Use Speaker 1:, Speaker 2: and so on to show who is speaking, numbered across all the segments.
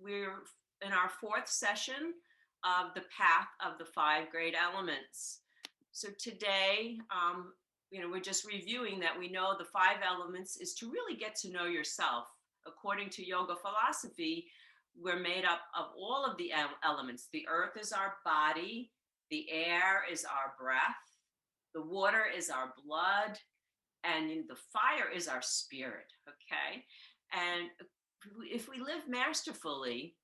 Speaker 1: we're in our fourth session of the path of the 5 great elements. So today, we're just reviewing that we know the 5 elements is to really get to know yourself. According to yoga philosophy, we're made up of all of the elements. The earth is our body, the air is our breath, the water is our blood, and the fire is our spirit, okay? And if we live masterfully,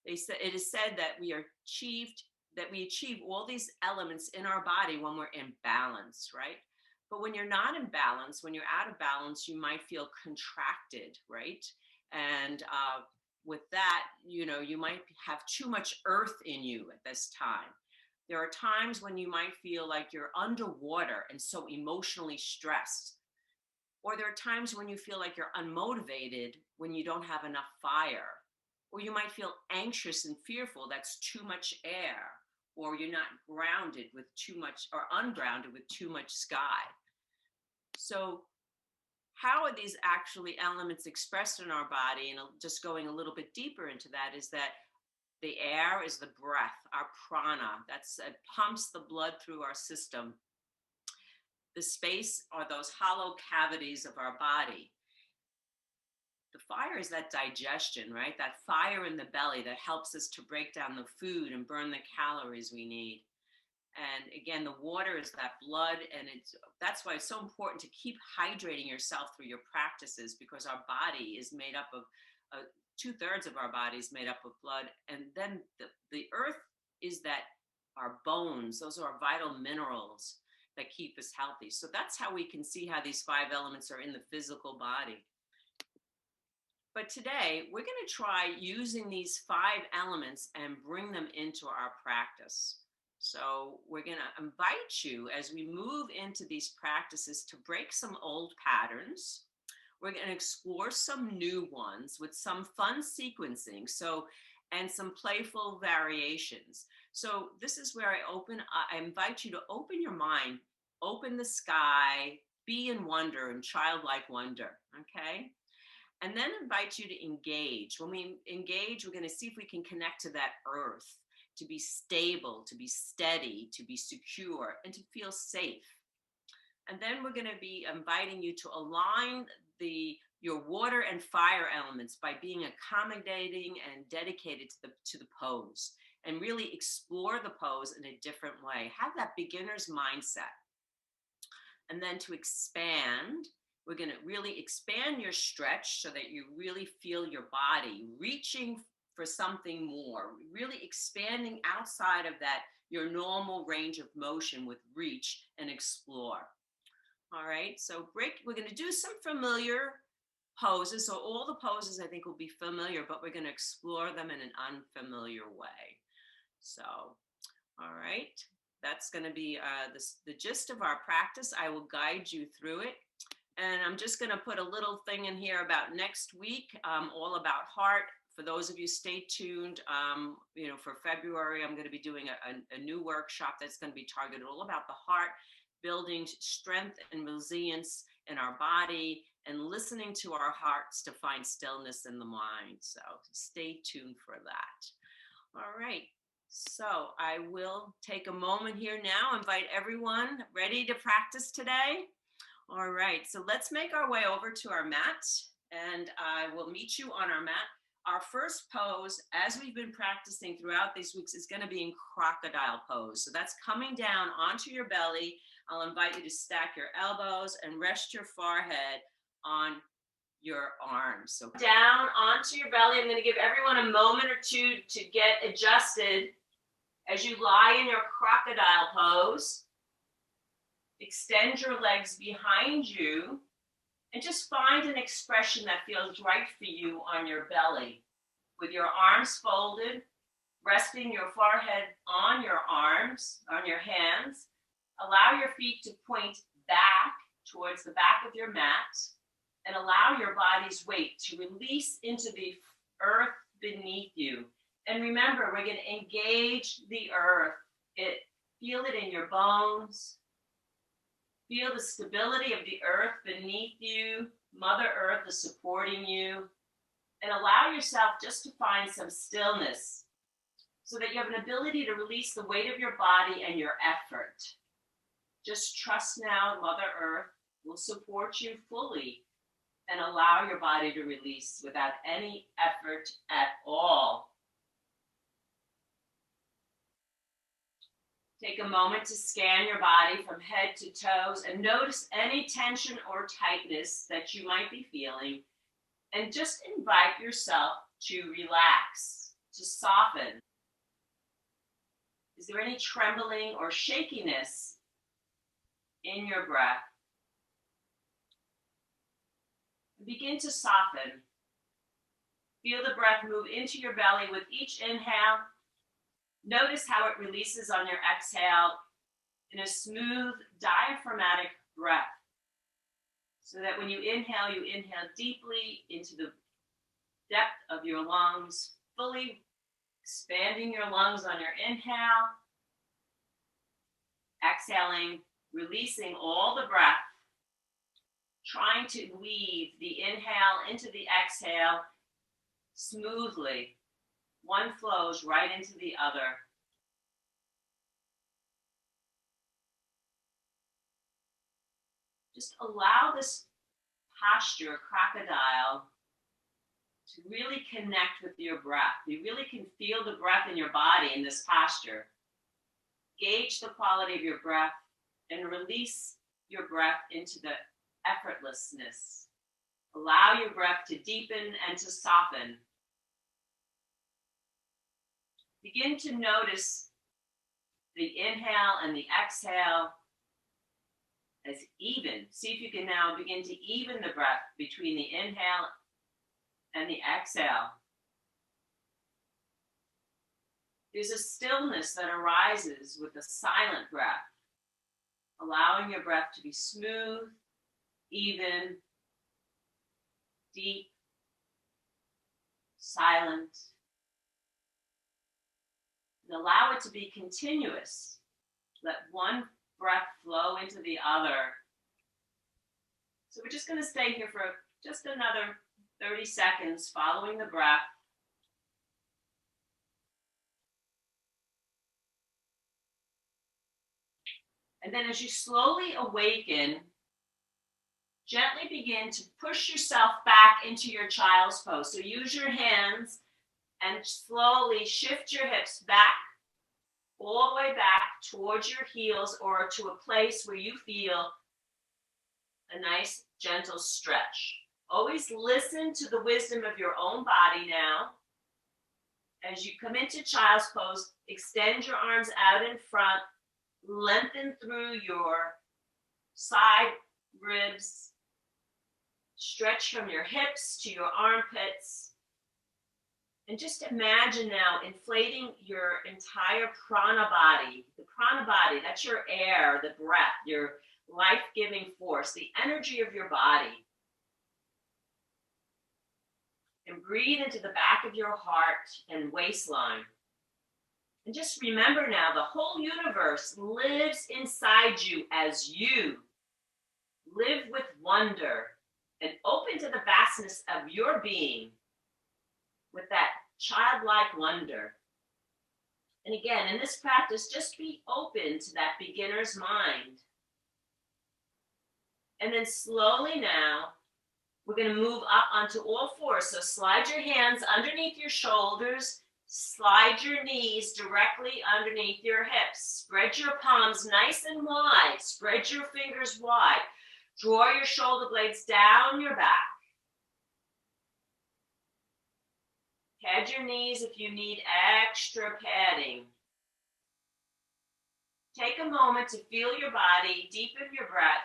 Speaker 1: it is said that we achieve all these elements in our body when we're in balance, right? But when you're not in balance, when you're out of balance, you might feel contracted, right? And with that, you might have too much earth in you at this time. There are times when you might feel like you're underwater and so emotionally stressed. Or there are times when you feel like you're unmotivated when you don't have enough fire. Or you might feel anxious and fearful, that's too much air. Or you're not grounded with too much, or ungrounded with too much sky. So how are these actually elements expressed in our body? And just going a little bit deeper into that is that the air is the breath, our prana. It pumps the blood through our system. The space are those hollow cavities of our body. The fire is that digestion, right? That fire in the belly that helps us to break down the food and burn the calories we need. And again, the water is that blood, and that's why it's so important to keep hydrating yourself through your practices, because our body is made up of 2/3 of our body is made up of blood, and then the earth is that our bones. Those are our vital minerals that keep us healthy. So that's how we can see how these 5 elements are in the physical body. But today, we're going to try using these 5 elements and bring them into our practice. So we're going to invite you, as we move into these practices, to break some old patterns. We're going to explore some new ones with some fun sequencing, and some playful variations. So this is where I invite you to open your mind, open the sky, be in wonder and childlike wonder, okay? And then invite you to engage. When we engage, we're going to see if we can connect to that earth, to be stable, to be steady, to be secure, and to feel safe. And then we're going to be inviting you to align your water and fire elements by being accommodating and dedicated to the pose, and really explore the pose in a different way. Have that beginner's mindset. And then to expand, we're going to really expand your stretch so that you really feel your body reaching for something more, really expanding outside of that, your normal range of motion with reach and explore. All right, so we're going to do some familiar poses. So all the poses I think will be familiar, but we're going to explore them in an unfamiliar way. So, all right, that's going to be the gist of our practice. I will guide you through it. And I'm just going to put a little thing in here about next week, all about heart. For those of you, stay tuned. For February, I'm going to be doing a new workshop that's going to be targeted all about the heart, building strength and resilience in our body, and listening to our hearts to find stillness in the mind. So stay tuned for that. All right. So I will take a moment here now, invite everyone ready to practice today. All right, so let's make our way over to our mat, and I will meet you on our mat. Our first pose, as we've been practicing throughout these weeks, is going to be in crocodile pose. So that's coming down onto your belly. I'll invite you to stack your elbows and rest your forehead on your arms. So down onto your belly. I'm going to give everyone a moment or two to get adjusted as you lie in your crocodile pose. Extend your legs behind you and just find an expression that feels right for you on your belly. With your arms folded, resting your forehead on your arms, on your hands. Allow your feet to point back towards the back of your mat, and allow your body's weight to release into the earth beneath you. And remember, we're going to engage the earth. Feel it in your bones. Feel the stability of the earth beneath you. Mother Earth is supporting you. And allow yourself just to find some stillness so that you have an ability to release the weight of your body and your effort. Just trust now Mother Earth will support you fully and allow your body to release without any effort at all. Take a moment to scan your body from head to toes and notice any tension or tightness that you might be feeling, and just invite yourself to relax, to soften. Is there any trembling or shakiness in your breath? Begin to soften. Feel the breath move into your belly with each inhale. Notice how it releases on your exhale in a smooth, diaphragmatic breath. So that when you inhale deeply into the depth of your lungs, fully expanding your lungs on your inhale. Exhaling, releasing all the breath. Trying to weave the inhale into the exhale smoothly. One flows right into the other. Just allow this posture, crocodile, to really connect with your breath. You really can feel the breath in your body in this posture. Gauge the quality of your breath and release your breath into the effortlessness. Allow your breath to deepen and to soften. Begin to notice the inhale and the exhale as even. See if you can now begin to even the breath between the inhale and the exhale. There's a stillness that arises with the silent breath, allowing your breath to be smooth, even, deep, silent, and allow it to be continuous. Let one breath flow into the other. So we're just going to stay here for just another 30 seconds following the breath. And then as you slowly awaken, gently begin to push yourself back into your child's pose. So use your hands and slowly shift your hips back, all the way back towards your heels or to a place where you feel a nice, gentle stretch. Always listen to the wisdom of your own body now. As you come into child's pose, extend your arms out in front, lengthen through your side ribs, stretch from your hips to your armpits, and just imagine now inflating your entire prana body. The prana body, that's your air, the breath, your life-giving force, the energy of your body. And breathe into the back of your heart and waistline. And just remember now, the whole universe lives inside you as you. Live with wonder and open to the vastness of your being with that childlike wonder. And again, in this practice, just be open to that beginner's mind. And then slowly now, we're going to move up onto all fours. So slide your hands underneath your shoulders. Slide your knees directly underneath your hips. Spread your palms nice and wide. Spread your fingers wide. Draw your shoulder blades down your back. Pad your knees if you need extra padding. Take a moment to feel your body, deepen your breath,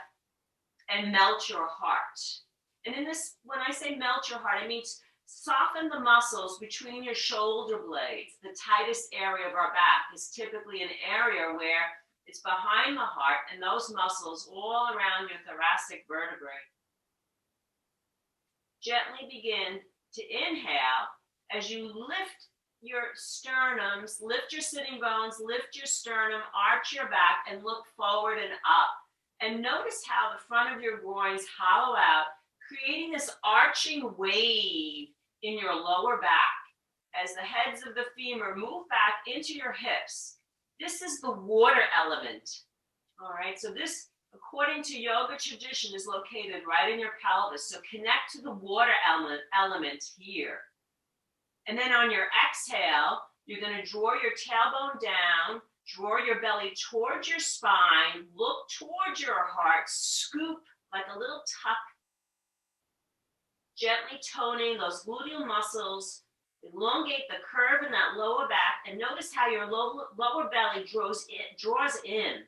Speaker 1: and melt your heart. And in this, when I say melt your heart, it means soften the muscles between your shoulder blades. The tightest area of our back is typically an area where it's behind the heart, and those muscles all around your thoracic vertebrae. Gently begin to inhale as you lift your sternums, lift your sitting bones, lift your sternum, arch your back, and look forward and up. And notice how the front of your groins hollow out, creating this arching wave in your lower back as the heads of the femur move back into your hips. This is the water element. All right, so this, according to yoga tradition, is located right in your pelvis. So connect to the water element here. And then on your exhale, you're going to draw your tailbone down, draw your belly towards your spine, look towards your heart, scoop like a little tuck, gently toning those gluteal muscles, elongate the curve in that lower back, and notice how your lower belly draws in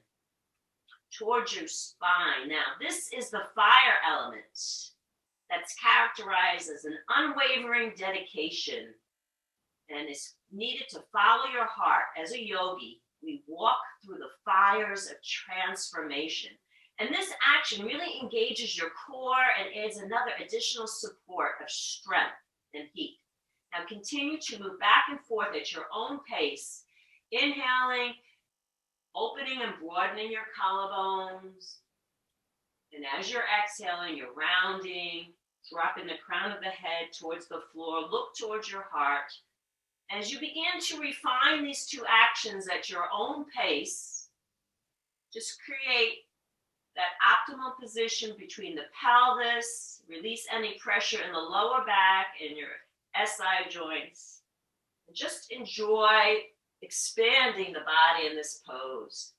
Speaker 1: towards your spine. Now, this is the fire element that's characterized as an unwavering dedication and is needed to follow your heart. As a yogi, we walk through the fires of transformation. And this action really engages your core and adds another additional support of strength and heat. Now continue to move back and forth at your own pace, inhaling, opening and broadening your collarbones. And as you're exhaling, you're rounding, dropping the crown of the head towards the floor, look towards your heart. As you begin to refine these two actions at your own pace, just create that optimal position between the pelvis, release any pressure in the lower back and your SI joints. And just enjoy expanding the body in this pose.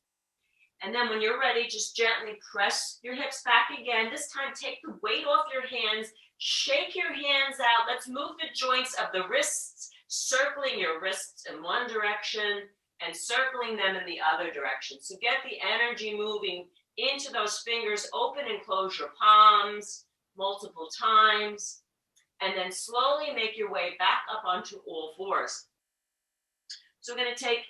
Speaker 1: And then when you're ready, just gently press your hips back again. This time, take the weight off your hands, shake your hands out. Let's move the joints of the wrists, circling your wrists in one direction and circling them in the other direction. So get the energy moving into those fingers, open and close your palms multiple times, and then slowly make your way back up onto all fours. So we're going to take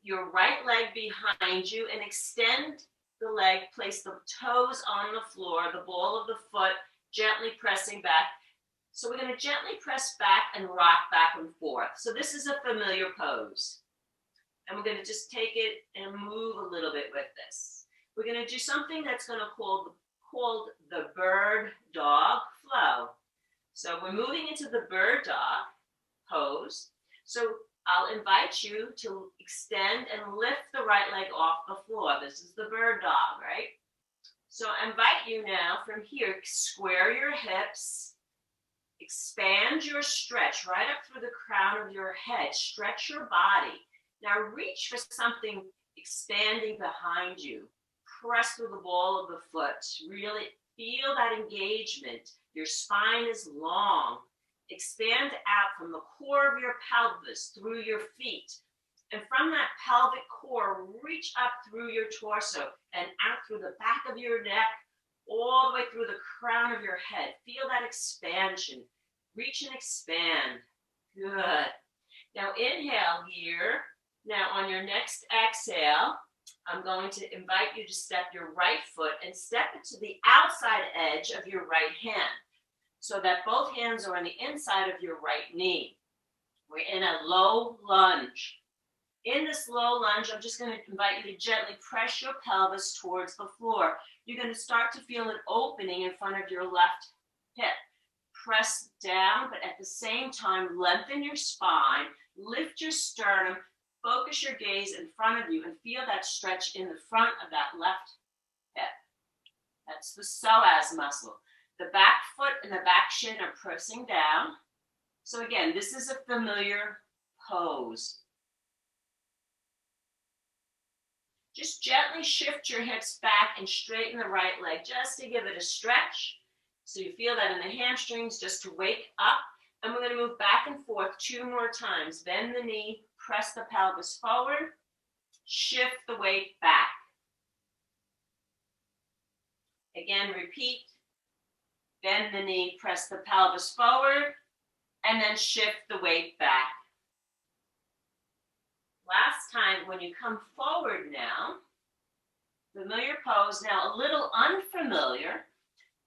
Speaker 1: your right leg behind you and extend the leg, place the toes on the floor, the ball of the foot gently pressing back. So we're going to gently press back and rock back and forth. So this is a familiar pose. And we're going to just take it and move a little bit with this. We're going to do something that's going to called the bird dog flow. So we're moving into the bird dog pose. So I'll invite you to extend and lift the right leg off the floor. This is the bird dog, right? So I invite you now from here, square your hips, expand your stretch right up through the crown of your head, stretch your body. Now reach for something expanding behind you. Press through the ball of the foot. Really feel that engagement. Your spine is long. Expand out from the core of your pelvis through your feet. And from that pelvic core, reach up through your torso and out through the back of your neck, all the way through the crown of your head. Feel that expansion. Reach and expand. Good. Now inhale here. Now on your next exhale, I'm going to invite you to step your right foot and step it to the outside edge of your right hand so that both hands are on the inside of your right knee. We're in a low lunge. In this low lunge, I'm just going to invite you to gently press your pelvis towards the floor. You're going to start to feel an opening in front of your left hip. Press down, but at the same time, lengthen your spine, lift your sternum, focus your gaze in front of you and feel that stretch in the front of that left hip. That's the psoas muscle. The back foot and the back shin are pressing down. So again, this is a familiar pose. Just gently shift your hips back and straighten the right leg just to give it a stretch. So you feel that in the hamstrings just to wake up. And we're going to move back and forth 2 more times. Bend the knee, press the pelvis forward, shift the weight back. Again, repeat. Bend the knee, press the pelvis forward, and then shift the weight back. Last time, when you come forward now, familiar pose, now a little unfamiliar.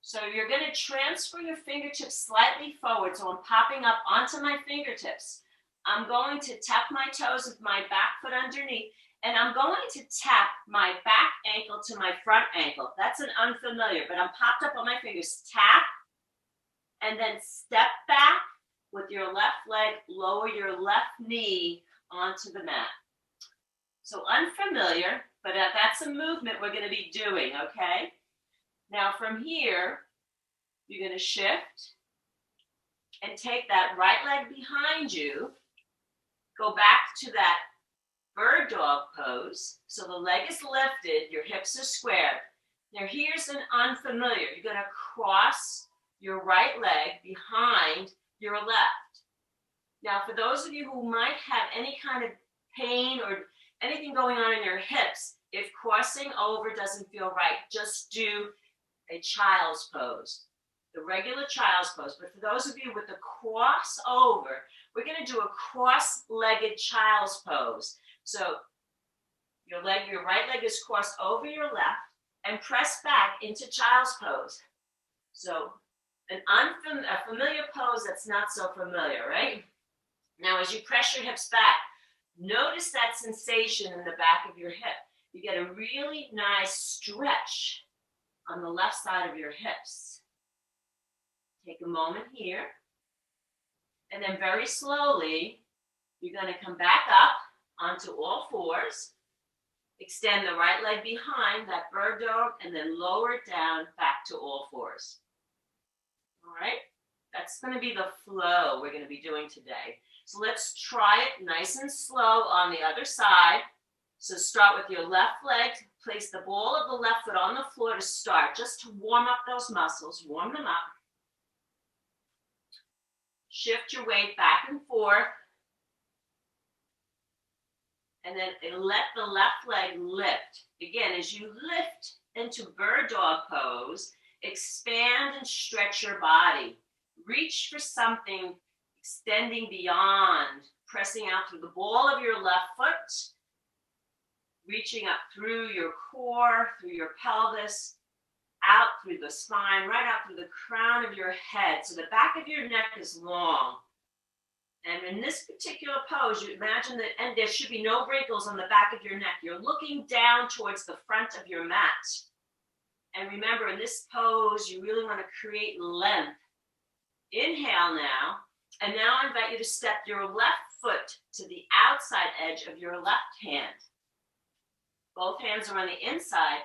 Speaker 1: So you're going to transfer your fingertips slightly forward. So I'm popping up onto my fingertips. I'm going to tap my toes with my back foot underneath, and I'm going to tap my back ankle to my front ankle. That's an unfamiliar, but I'm popped up on my fingers. Tap, and then step back, With your left leg, lower your left knee onto the mat. So unfamiliar, but that's a movement we're going to be doing, okay? Now from here, you're going to shift and take that right leg behind you, go back to that bird dog pose. So the leg is lifted, your hips are squared. Now here's an unfamiliar. You're going to cross your right leg behind your left. Now for those of you who might have any kind of pain or anything going on in your hips, if crossing over doesn't feel right, just do a child's pose, the regular child's pose. But for those of you with the crossover, we're going to do a cross-legged child's pose. So your right leg is crossed over your left and press back into child's pose. So a familiar pose that's not so familiar, right? Now as you press your hips back, notice that sensation in the back of your hip. You get a really nice stretch on the left side of your hips. Take a moment here. And then very slowly, you're going to come back up onto all fours. Extend the right leg behind that bird dog and then lower it down back to all fours. All right? That's going to be the flow we're going to be doing today. So let's try it nice and slow on the other side. So start with your left leg. Place the ball of the left foot on the floor to start, just to warm up those muscles, warm them up. Shift your weight back and forth. And then let the left leg lift. Again, as you lift into bird dog pose, expand and stretch your body. Reach for something extending beyond, pressing out through the ball of your left foot, reaching up through your core, through your pelvis, out through the spine, right out through the crown of your head. So the back of your neck is long. And in this particular pose, you imagine that, and there should be no wrinkles on the back of your neck. You're looking down towards the front of your mat. And remember, in this pose, you really want to create length. Inhale now. And now I invite you to step your left foot to the outside edge of your left hand. Both hands are on the inside.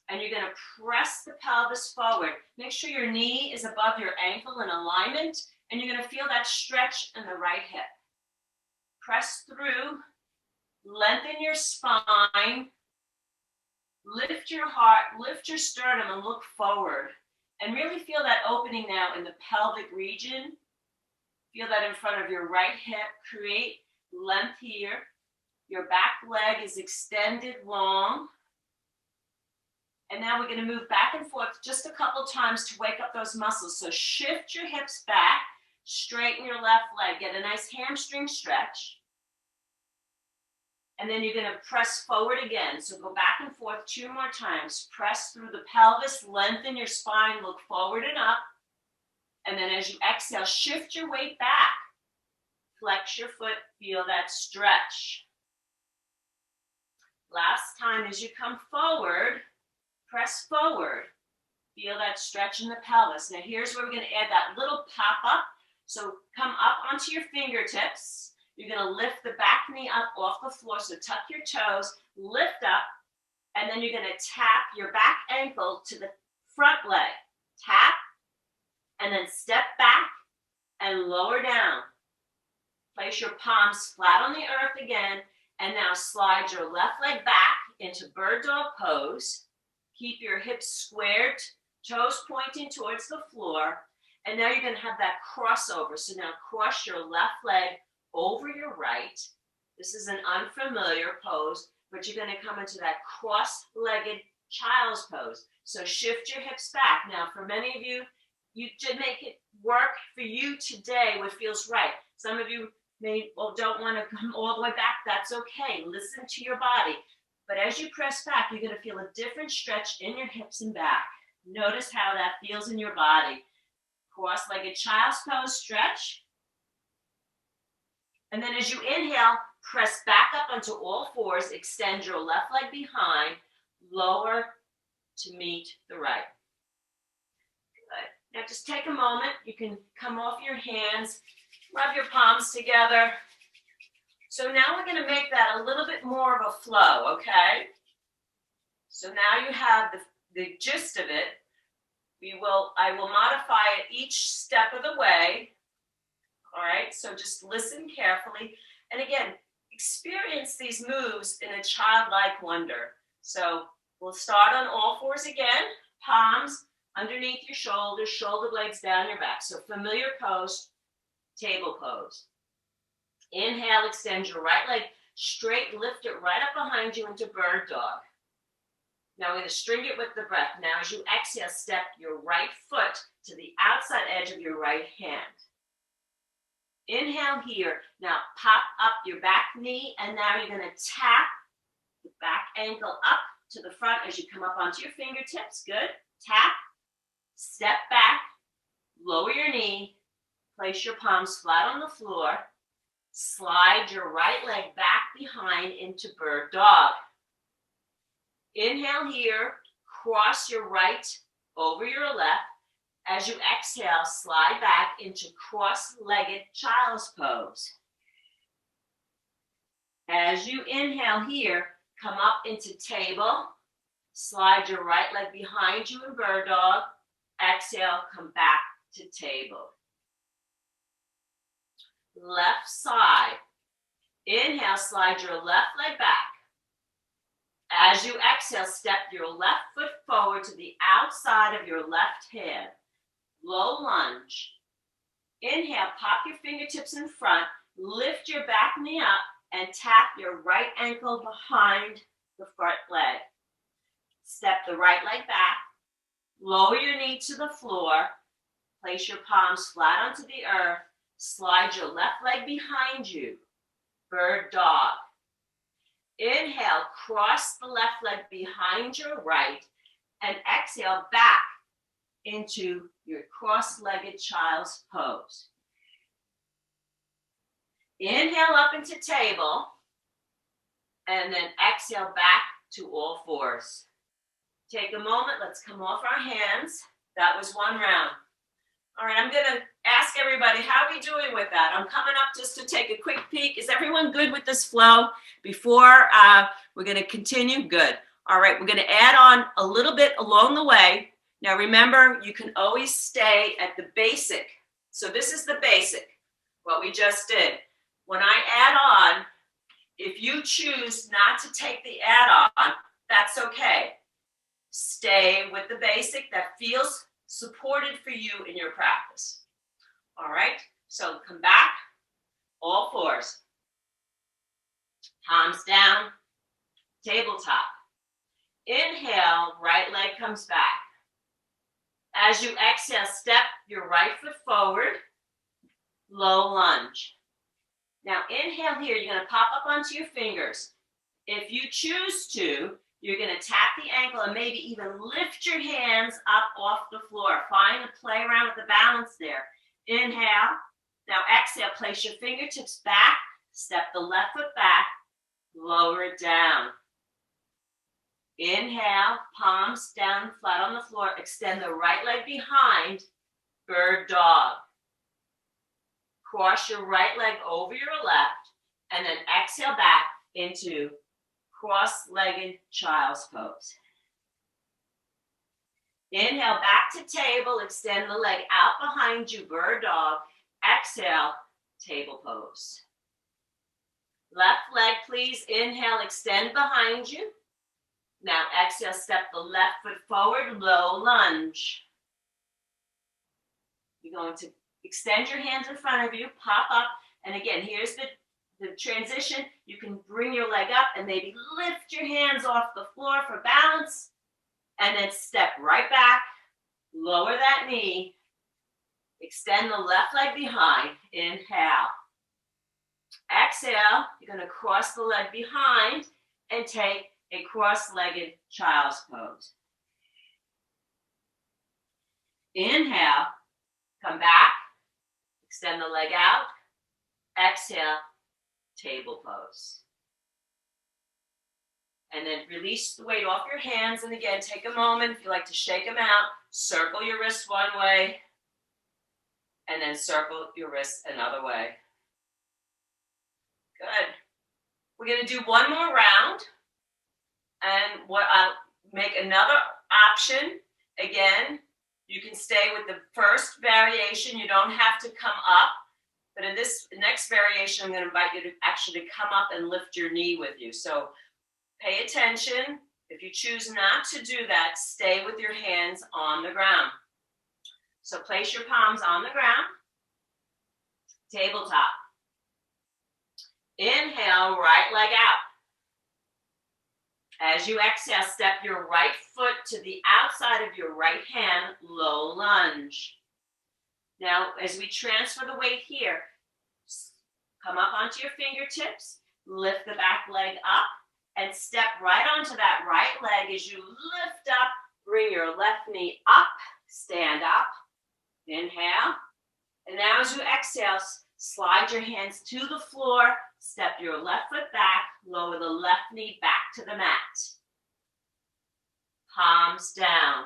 Speaker 1: And you're going to press the pelvis forward. Make sure your knee is above your ankle in alignment. And you're going to feel that stretch in the right hip. Press through. Lengthen your spine. Lift your heart. Lift your sternum and look forward. And really feel that opening now in the pelvic region. Feel that in front of your right hip. Create length here. Your back leg is extended long. And now we're going to move back and forth just a couple times to wake up those muscles. So shift your hips back, straighten your left leg, get a nice hamstring stretch. And then you're going to press forward again. So go back and forth 2 more times. Press through the pelvis, lengthen your spine, look forward and up. And then as you exhale, shift your weight back. Flex your foot, feel that stretch. Last time as you come forward, press forward. Feel that stretch in the pelvis. Now here's where we're going to add that little pop up. So come up onto your fingertips. You're going to lift the back knee up off the floor. So tuck your toes, lift up, and then you're going to tap your back ankle to the front leg. Tap, and then step back and lower down. Place your palms flat on the earth again, and now slide your left leg back into bird dog pose. Keep your hips squared, toes pointing towards the floor. And now you're going to have that crossover. So now cross your left leg over your right. This is an unfamiliar pose, but you're going to come into that cross-legged child's pose. So shift your hips back. Now, for many of you, you should make it work for you today what feels right. Some of you don't want to come all the way back. That's okay. Listen to your body. But as you press back, you're going to feel a different stretch in your hips and back. Notice how that feels in your body. Cross-legged child's pose, stretch. And then as you inhale, press back up onto all fours. Extend your left leg behind. Lower to meet the right. Good. Now just take a moment. You can come off your hands. Rub your palms together. So now we're going to make that a little bit more of a flow, okay? So now you have the gist of it. I will modify it each step of the way. All right, so just listen carefully. And again, experience these moves in a childlike wonder. So we'll start on all fours again. Palms underneath your shoulders, shoulder blades down your back. So familiar pose, table pose. Inhale, extend your right leg straight, lift it right up behind you into bird dog. Now we're going to string it with the breath. Now as you exhale, step your right foot to the outside edge of your right hand. Inhale here. Now pop up your back knee, and now you're going to tap the back ankle up to the front as you come up onto your fingertips. Good. Tap, step back, lower your knee, place your palms flat on the floor, slide your right leg back behind into bird dog. Inhale here, cross your right over your left. As you exhale, slide back into cross-legged child's pose. As you inhale here, come up into table, slide your right leg behind you in bird dog. Exhale, come back to table. Left side. Inhale, slide your left leg back. As you exhale, step your left foot forward to the outside of your left hand. Low lunge. Inhale, pop your fingertips in front, lift your back knee up, and tap your right ankle behind the front leg. Step the right leg back, lower your knee to the floor, place your palms flat onto the earth, slide your left leg behind you, bird dog. Inhale, cross the left leg behind your right, and exhale back into your cross-legged child's pose. Inhale up into table, and then exhale back to all fours. Take a moment, let's come off our hands. That was one round. All right, I'm gonna ask everybody, how are we doing with that? I'm coming up just to take a quick peek. Is everyone good with this flow? Before we're gonna continue, good. All right, we're gonna add on a little bit along the way. Now remember, you can always stay at the basic. So this is the basic, what we just did. When I add on, if you choose not to take the add-on, that's okay. Stay with the basic that feels supported for you in your practice. All right, so come back, all fours. Palms down, tabletop. Inhale, right leg comes back. As you exhale, step your right foot forward, low lunge. Now inhale here, you're going to pop up onto your fingers. If you choose to, you're going to tap the ankle and maybe even lift your hands up off the floor. Find a play around with the balance there. Inhale. Now exhale, place your fingertips back, step the left foot back, lower it down. Inhale, palms down flat on the floor. Extend the right leg behind, bird dog. Cross your right leg over your left, and then exhale back into cross-legged child's pose. Inhale, back to table. Extend the leg out behind you, bird dog. Exhale, table pose. Left leg, please. Inhale, extend behind you. Now exhale, step the left foot forward, low lunge. You're going to extend your hands in front of you, pop up, and again, here's the transition. You can bring your leg up and maybe lift your hands off the floor for balance, and then step right back, lower that knee, extend the left leg behind, inhale. Exhale, you're going to cross the leg behind and take a cross-legged child's pose. Inhale, come back, extend the leg out, exhale, table pose. And then release the weight off your hands, and again, take a moment, if you like to shake them out, circle your wrists one way, and then circle your wrists another way. Good. We're going to do one more round, and what I'll make another option. Again, you can stay with the first variation. You don't have to come up. But in this next variation, I'm going to invite you to actually come up and lift your knee with you. So pay attention. If you choose not to do that, stay with your hands on the ground. So place your palms on the ground. Tabletop. Inhale, right leg out. As you exhale, step your right foot to the outside of your right hand, low lunge. Now, as we transfer the weight here, come up onto your fingertips, lift the back leg up, and step right onto that right leg as you lift up, bring your left knee up, stand up, inhale. And now as you exhale, slide your hands to the floor, step your left foot back, lower the left knee back to the mat. Palms down.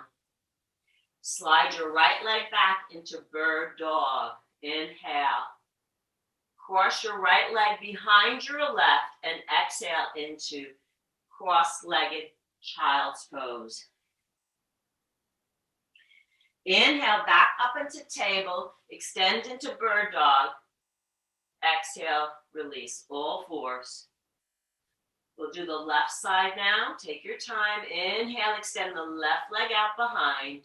Speaker 1: Slide your right leg back into bird dog. Inhale. Cross your right leg behind your left and exhale into cross-legged child's pose. Inhale, back up into table, extend into bird dog. Exhale, release all fours. We'll do the left side now. Take your time. Inhale, extend the left leg out behind.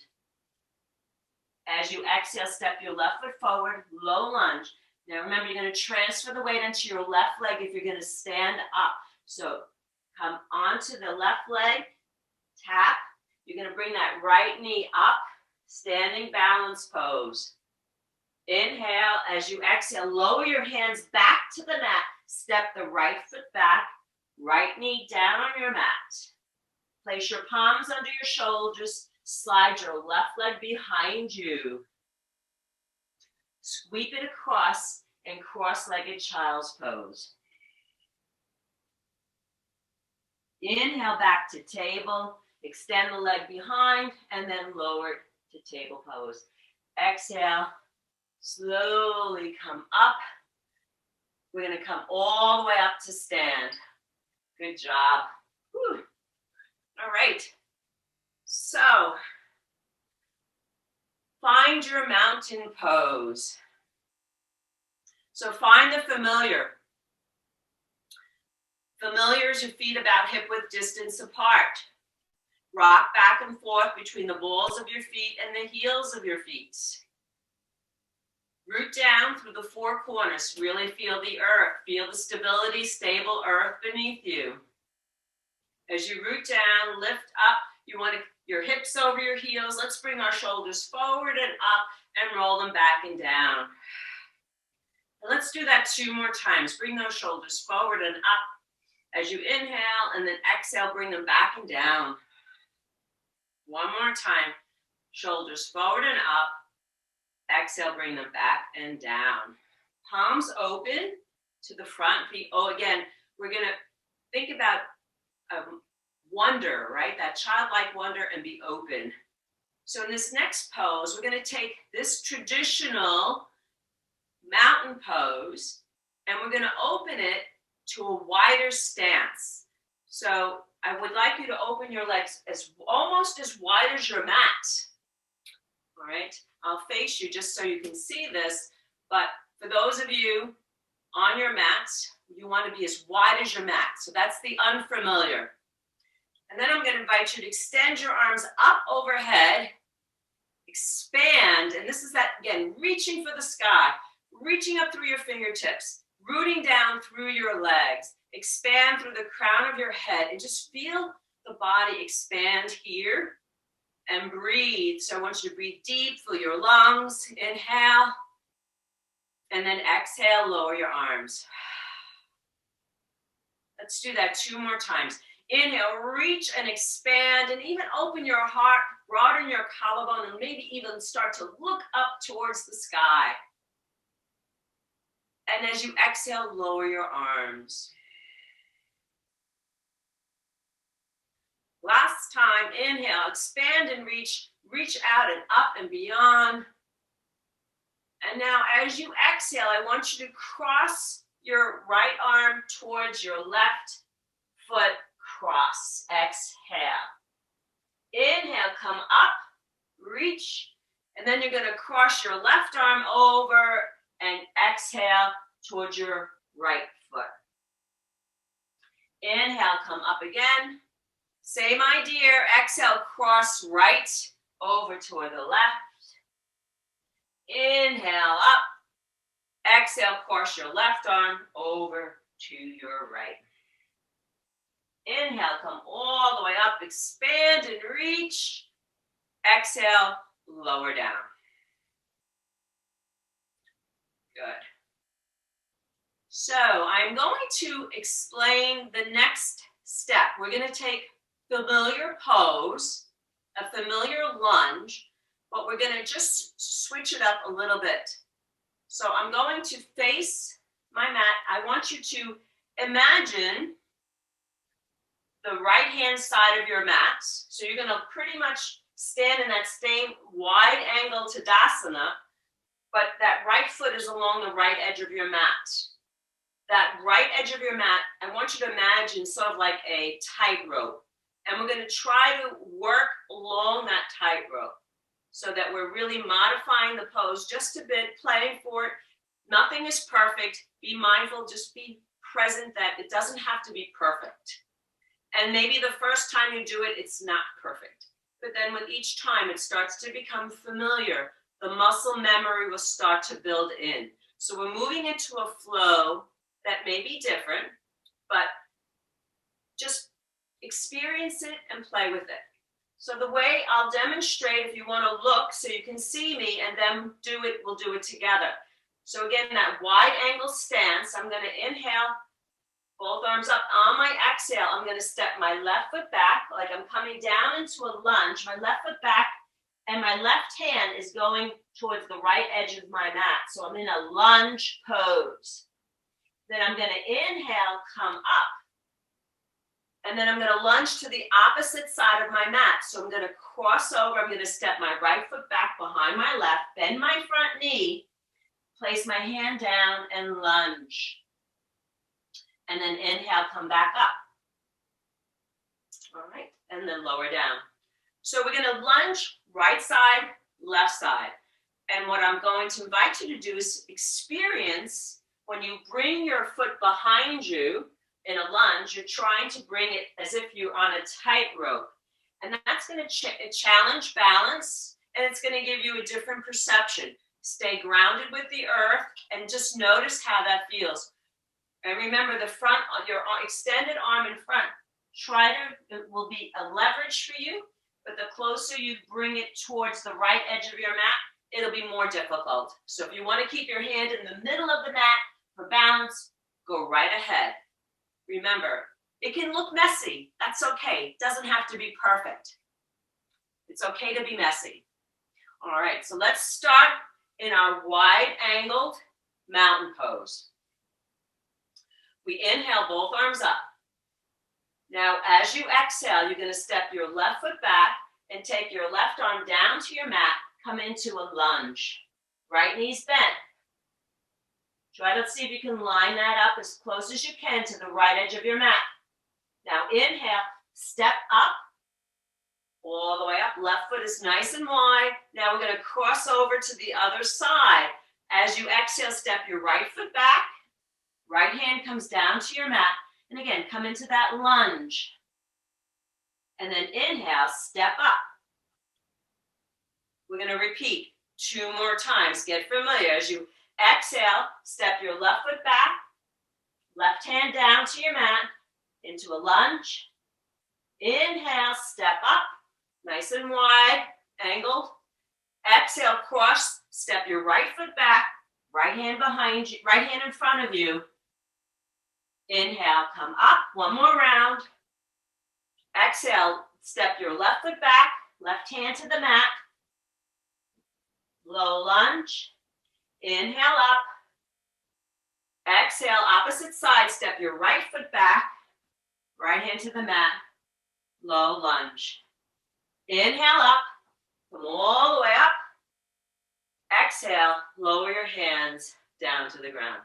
Speaker 1: As you exhale, step your left foot forward, low lunge. Now remember, you're going to transfer the weight onto your left leg if you're going to stand up. So come onto the left leg, tap. You're going to bring that right knee up, standing balance pose. Inhale, as you exhale, lower your hands back to the mat. Step the right foot back, right knee down on your mat. Place your palms under your shoulders. Slide your left leg behind you. Sweep it across in cross-legged child's pose. Inhale back to table. Extend the leg behind and then lower it to table pose. Exhale. Slowly come up. We're going to come all the way up to stand. Good job. Whew. All right. So, find your mountain pose. So find the familiar. Familiar is your feet about hip-width distance apart. Rock back and forth between the balls of your feet and the heels of your feet. Root down through the four corners. Really feel the earth. Feel the stability, stable earth beneath you. As you root down, lift up. You want your hips over your heels. Let's bring our shoulders forward and up and roll them back and down. And let's do that 2 more times. Bring those shoulders forward and up as you inhale, and then exhale, bring them back and down. 1 more time. Shoulders forward and up. Exhale, bring them back and down. Palms open to the front feet. Oh, again, we're going to think about wonder, right? That childlike wonder, and be open. So in this next pose, we're going to take this traditional mountain pose, and we're going to open it to a wider stance. So I would like you to open your legs almost as wide as your mat. All right, I'll face you just so you can see this, but for those of you on your mats, you want to be as wide as your mat. So that's the unfamiliar. And then I'm going to invite you to extend your arms up overhead, expand, and this is that, again, reaching for the sky, reaching up through your fingertips, rooting down through your legs, expand through the crown of your head, and just feel the body expand here, and breathe. So I want you to breathe deep, fill your lungs, inhale, and then exhale, lower your arms. Let's do that 2 more times. Inhale, reach and expand, and even open your heart, broaden your collarbone, and maybe even start to look up towards the sky. And as you exhale, lower your arms. Last time, inhale, expand and reach out and up and beyond. And now as you exhale, I want you to cross your right arm towards your left foot, cross. Exhale. Inhale, come up, reach, and then you're going to cross your left arm over and exhale towards your right foot. Inhale, come up again. Same idea. Exhale, cross right over toward the left. Inhale, up. Exhale, cross your left arm over to your right. Inhale, come all the way up, expand and reach. Exhale, lower down. Good. So I'm going to explain the next step. We're going to take familiar pose, a familiar lunge, but we're going to just switch it up a little bit. So I'm going to face my mat. I want you to imagine the right-hand side of your mat. So you're going to pretty much stand in that same wide angle Tadasana, but that right foot is along the right edge of your mat. That right edge of your mat, I want you to imagine sort of like a tightrope. And we're going to try to work along that tightrope so that we're really modifying the pose just a bit, playing for it. Nothing is perfect. Be mindful, just be present that it doesn't have to be perfect. And maybe the first time you do it, it's not perfect. But then with each time, it starts to become familiar. The muscle memory will start to build in. So we're moving into a flow that may be different, but just experience it and play with it. So the way I'll demonstrate, if you want to look so you can see me and then do it, we'll do it together. So again, that wide angle stance, I'm going to inhale, both arms up. On my exhale, I'm going to step my left foot back like I'm coming down into a lunge, my left foot back, and my left hand is going towards the right edge of my mat. So I'm in a lunge pose. Then I'm going to inhale, come up. And then I'm going to lunge to the opposite side of my mat. So I'm going to cross over. I'm going to step my right foot back behind my left, bend my front knee, place my hand down and lunge. And then inhale, come back up. All right, and then lower down. So we're going to lunge right side, left side. And what I'm going to invite you to do is experience when you bring your foot behind you in a lunge, you're trying to bring it as if you're on a tightrope. And that's going to challenge balance, and it's going to give you a different perception. Stay grounded with the earth and just notice how that feels. And remember, the front, your extended arm in front, it will be a leverage for you, but the closer you bring it towards the right edge of your mat, it'll be more difficult. So if you want to keep your hand in the middle of the mat for balance, go right ahead. Remember, it can look messy. That's okay. It doesn't have to be perfect. It's okay to be messy. All right, so let's start in our wide-angled mountain pose. We inhale, both arms up. Now, as you exhale, you're going to step your left foot back and take your left arm down to your mat. Come into a lunge. Right knee's bent. Try to see if you can line that up as close as you can to the right edge of your mat. Now inhale, step up, all the way up. Left foot is nice and wide. Now we're going to cross over to the other side. As you exhale, step your right foot back. Right hand comes down to your mat. And again, come into that lunge. And then inhale, step up. We're going to repeat 2 more times. Get familiar. As you exhale, step your left foot back, left hand down to your mat, into a lunge. Inhale, step up, nice and wide, angled. Exhale, cross, step your right foot back, right hand behind you, right hand in front of you. Inhale, come up, 1 more round. Exhale, step your left foot back, left hand to the mat. Low lunge. Inhale up. Exhale, opposite side. Step your right foot back. Right hand to the mat. Low lunge. Inhale up. Come all the way up. Exhale, lower your hands down to the ground.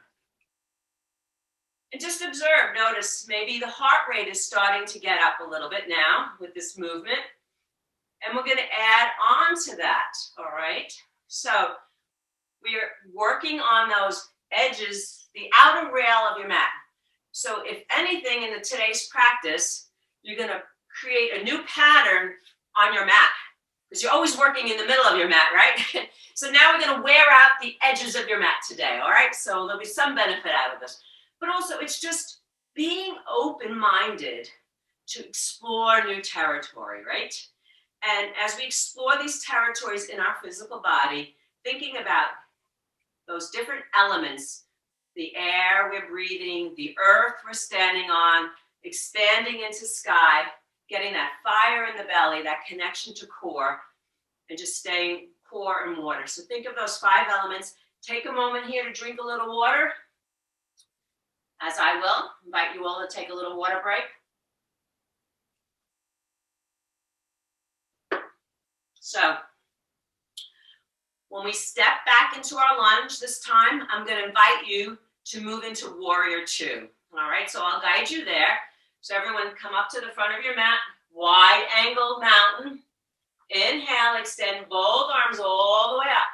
Speaker 1: And just observe, notice maybe the heart rate is starting to get up a little bit now with this movement. And we're going to add on to that, all right? So we're working on those edges, the outer rail of your mat. So if anything in today's practice, you're going to create a new pattern on your mat because you're always working in the middle of your mat, right? So now we're going to wear out the edges of your mat today, all right? So there'll be some benefit out of this. But also it's just being open-minded to explore new territory, right? And as we explore these territories in our physical body, thinking about those different elements, the air we're breathing, the earth we're standing on, expanding into sky, getting that fire in the belly, that connection to core, and just staying core and water. So think of those 5 elements. Take a moment here to drink a little water. As I will, invite you all to take a little water break. So when we step back into our lunge this time, I'm going to invite you to move into warrior 2. All right, so I'll guide you there. So everyone come up to the front of your mat, wide angle mountain. Inhale, extend both arms all the way up.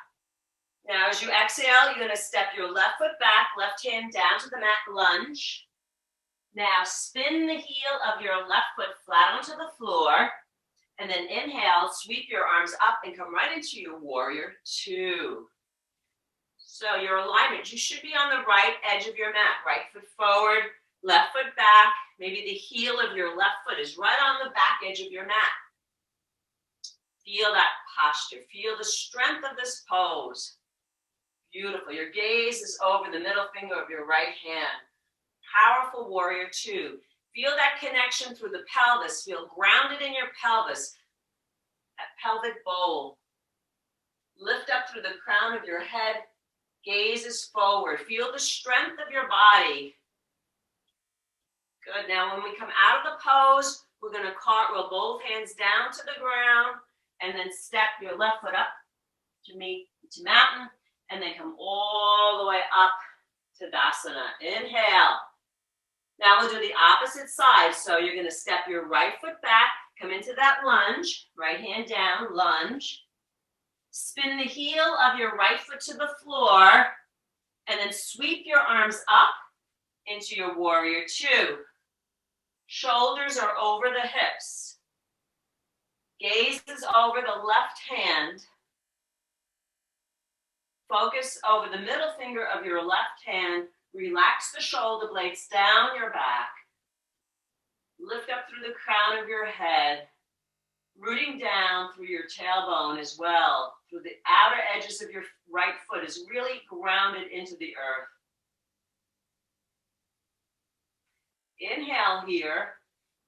Speaker 1: Now as you exhale, you're going to step your left foot back, left hand down to the mat, lunge. Now spin the heel of your left foot flat onto the floor. And then inhale, sweep your arms up and come right into your warrior 2. So your alignment, you should be on the right edge of your mat. Right foot forward, left foot back. Maybe the heel of your left foot is right on the back edge of your mat. Feel that posture. Feel the strength of this pose. Beautiful. Your gaze is over the middle finger of your right hand. Powerful warrior 2. Feel that connection through the pelvis. Feel grounded in your pelvis, that pelvic bowl. Lift up through the crown of your head. Gaze is forward. Feel the strength of your body. Good. Now when we come out of the pose, we're going to cartwheel both hands down to the ground and then step your left foot up to meet to mountain and then come all the way up to Tadasana. Inhale. Now we'll do the opposite side. So you're going to step your right foot back, come into that lunge, right hand down, lunge. Spin the heel of your right foot to the floor, and then sweep your arms up into your warrior 2. Shoulders are over the hips. Gaze is over the left hand. Focus over the middle finger of your left hand. Relax the shoulder blades down your back. Lift up through the crown of your head, rooting down through your tailbone as well. Through the outer edges of your right foot is really grounded into the earth. Inhale here.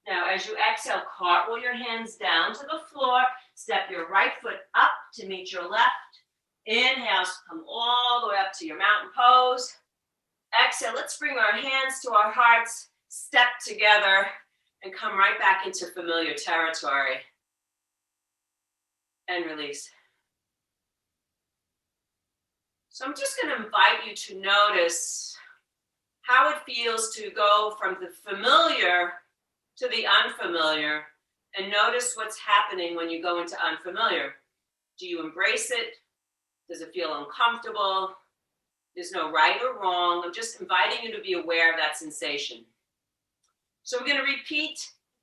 Speaker 1: Now as you exhale, cartwheel your hands down to the floor. Step your right foot up to meet your left. Inhale, come all the way up to your mountain pose. Exhale, let's bring our hands to our hearts, step together, and come right back into familiar territory. And release. So I'm just going to invite you to notice how it feels to go from the familiar to the unfamiliar, and notice what's happening when you go into unfamiliar. Do you embrace it? Does it feel uncomfortable? There's no right or wrong. I'm just inviting you to be aware of that sensation. So we're going to repeat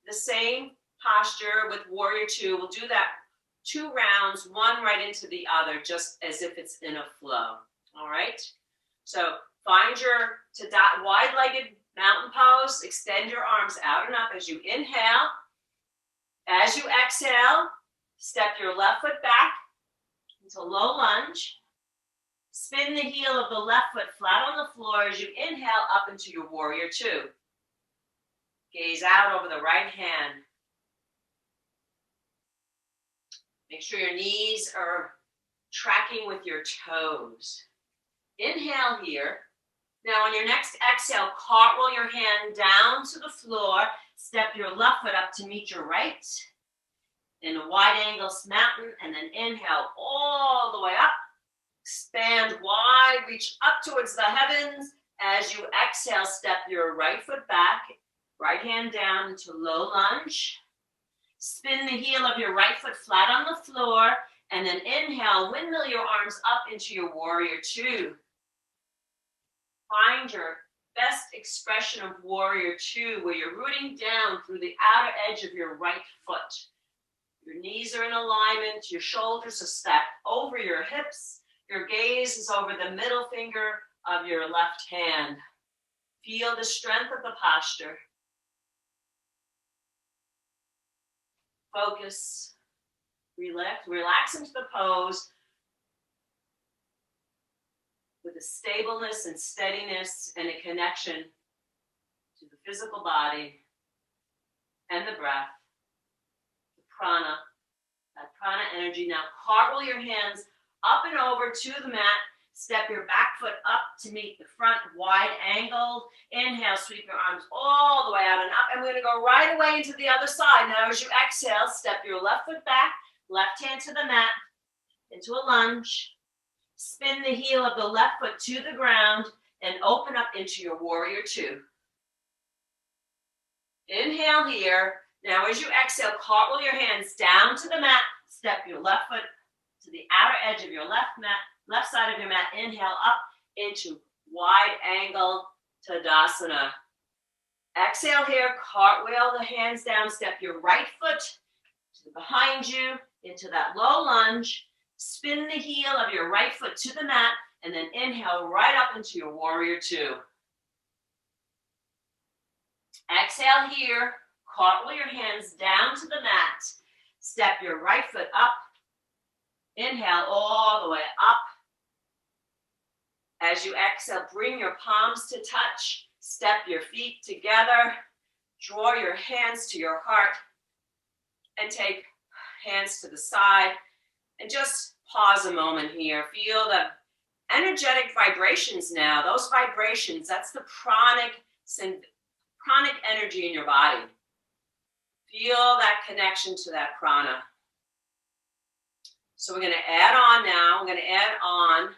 Speaker 1: the same posture with warrior 2. We'll do that 2 rounds, one right into the other, just as if it's in a flow. All right? So find your wide-legged mountain pose. Extend your arms out and up as you inhale. As you exhale, step your left foot back into low lunge. Spin the heel of the left foot flat on the floor as you inhale up into your warrior 2. Gaze out over the right hand. Make sure your knees are tracking with your toes. Inhale here. Now on your next exhale, cartwheel your hand down to the floor. Step your left foot up to meet your right. In a wide angle mountain, and then inhale all the way up. Expand wide, reach up towards the heavens. As you exhale, step your right foot back, right hand down into low lunge. Spin the heel of your right foot flat on the floor, and then inhale, windmill your arms up into your warrior two. Find your best expression of warrior two, where you're rooting down through the outer edge of your right foot. Your knees are in alignment, your shoulders are stacked over your hips, your gaze is over the middle finger of your left hand. Feel the strength of the posture. Focus, relax into the pose with a stableness and steadiness and a connection to the physical body and the breath, the prana, that prana energy. Now cartwheel your hands up and over to the mat. Step your back foot up to meet the front, wide angled. Inhale, sweep your arms all the way out and up. And we're going to go right away into the other side. Now as you exhale, step your left foot back, left hand to the mat, into a lunge. Spin the heel of the left foot to the ground and open up into your warrior two. Inhale here. Now as you exhale, cartwheel your hands down to the mat. Step your left foot to the outer edge of your left side of your mat. Inhale up into wide angle Tadasana. Exhale here, cartwheel the hands down. Step your right foot to behind you into that low lunge. Spin the heel of your right foot to the mat, and then inhale right up into your warrior two. Exhale here, cartwheel your hands down to the mat. Step your right foot up. Inhale all the way up. As you exhale, bring your palms to touch. Step your feet together. Draw your hands to your heart. And take hands to the side. And just pause a moment here. Feel the energetic vibrations now. Those vibrations, that's the pranic energy in your body. Feel that connection to that prana. So we're going to add on now. We're going to add on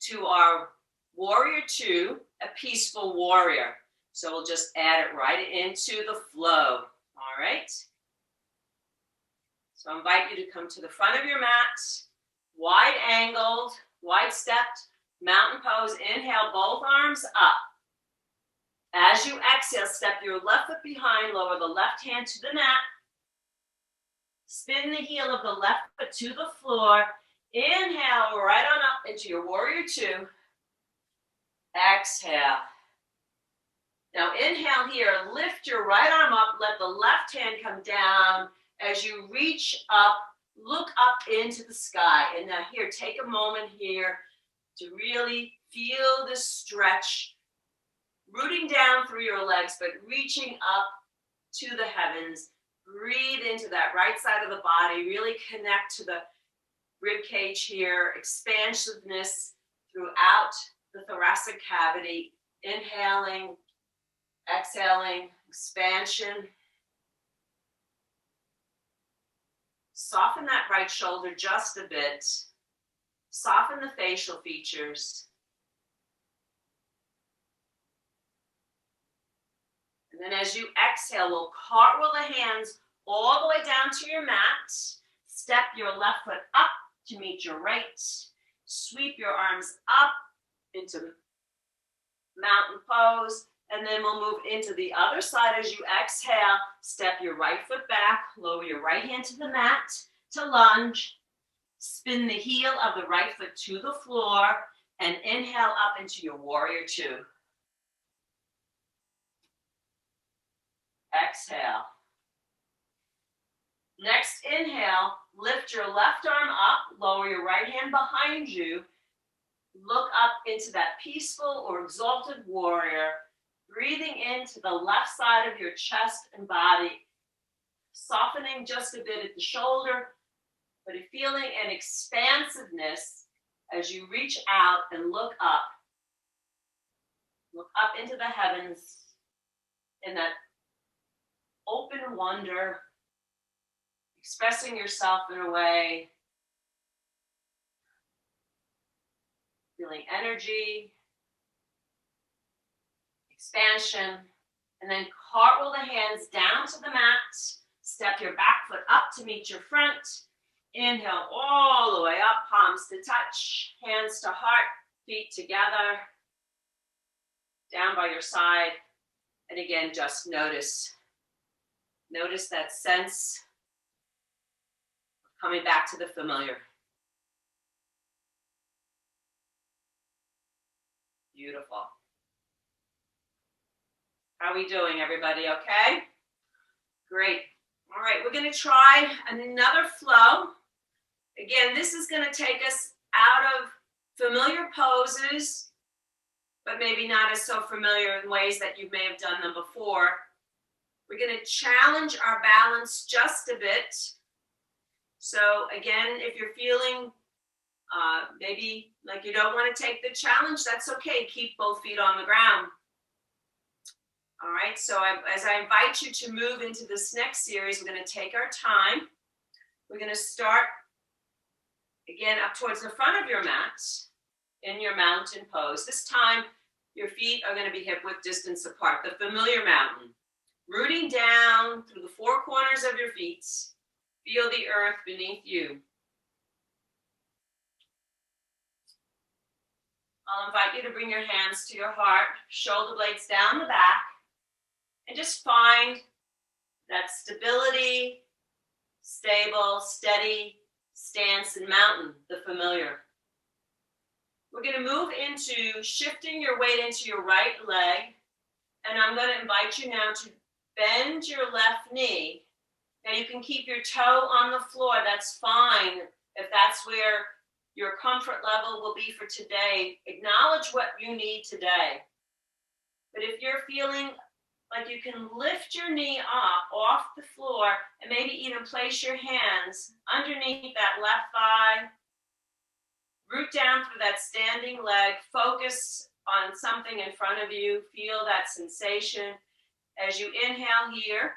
Speaker 1: to our warrior two, a peaceful warrior. So we'll just add it right into the flow. All right. So I invite you to come to the front of your mat, wide angled, wide stepped, mountain pose. Inhale, both arms up. As you exhale, step your left foot behind, lower the left hand to the mat. Spin the heel of the left foot to the floor. Inhale right on up into your warrior two. Exhale. Now inhale here, lift your right arm up, let the left hand come down. As you reach up, look up into the sky. And now here, take a moment here to really feel this stretch, rooting down through your legs, but reaching up to the heavens. Breathe into that right side of the body. Really connect to the rib cage here. Expansiveness throughout the thoracic cavity. Inhaling, exhaling, expansion. Soften that right shoulder just a bit. Soften the facial features. And then as you exhale, we'll cartwheel the hands all the way down to your mat. Step your left foot up to meet your right. Sweep your arms up into mountain pose. And then we'll move into the other side as you exhale. Step your right foot back. Lower your right hand to the mat to lunge. Spin the heel of the right foot to the floor. And inhale up into your warrior two. Exhale. Next inhale, lift your left arm up, lower your right hand behind you. Look up into that peaceful or exalted warrior, breathing into the left side of your chest and body, softening just a bit at the shoulder, but feeling an expansiveness as you reach out and look up. Look up into the heavens in that open wonder, expressing yourself in a way Feeling energy, expansion, and then cartwheel the hands down to the mat. Step your back foot up to meet your front. Inhale all the way up, palms to touch, hands to heart, feet together, down by your side. And again, just notice that sense of coming back to the familiar. Beautiful. How are we doing, everybody? Okay? Great. All right, we're going to try another flow. Again, this is going to take us out of familiar poses, but maybe not as so familiar in ways that you may have done them before. We're going to challenge our balance just a bit. So again, if you're feeling maybe like you don't want to take the challenge, that's okay. Keep both feet on the ground. All right, so as I invite you to move into this next series, we're going to take our time. We're going to start, again, up towards the front of your mat in your mountain pose. This time, your feet are going to be hip-width distance apart, the familiar mountain. Rooting down through the four corners of your feet. Feel the earth beneath you. I'll invite you to bring your hands to your heart, shoulder blades down the back. And just find that stability, stable, steady stance and mountain, the familiar. We're going to move into shifting your weight into your right leg. And I'm going to invite you now to bend your left knee. Now you can keep your toe on the floor. That's fine if that's where your comfort level will be for today. Acknowledge what you need today. But if you're feeling like you can lift your knee up off the floor and maybe even place your hands underneath that left thigh. Root down through that standing leg. Focus on something in front of you. Feel that sensation as you inhale here.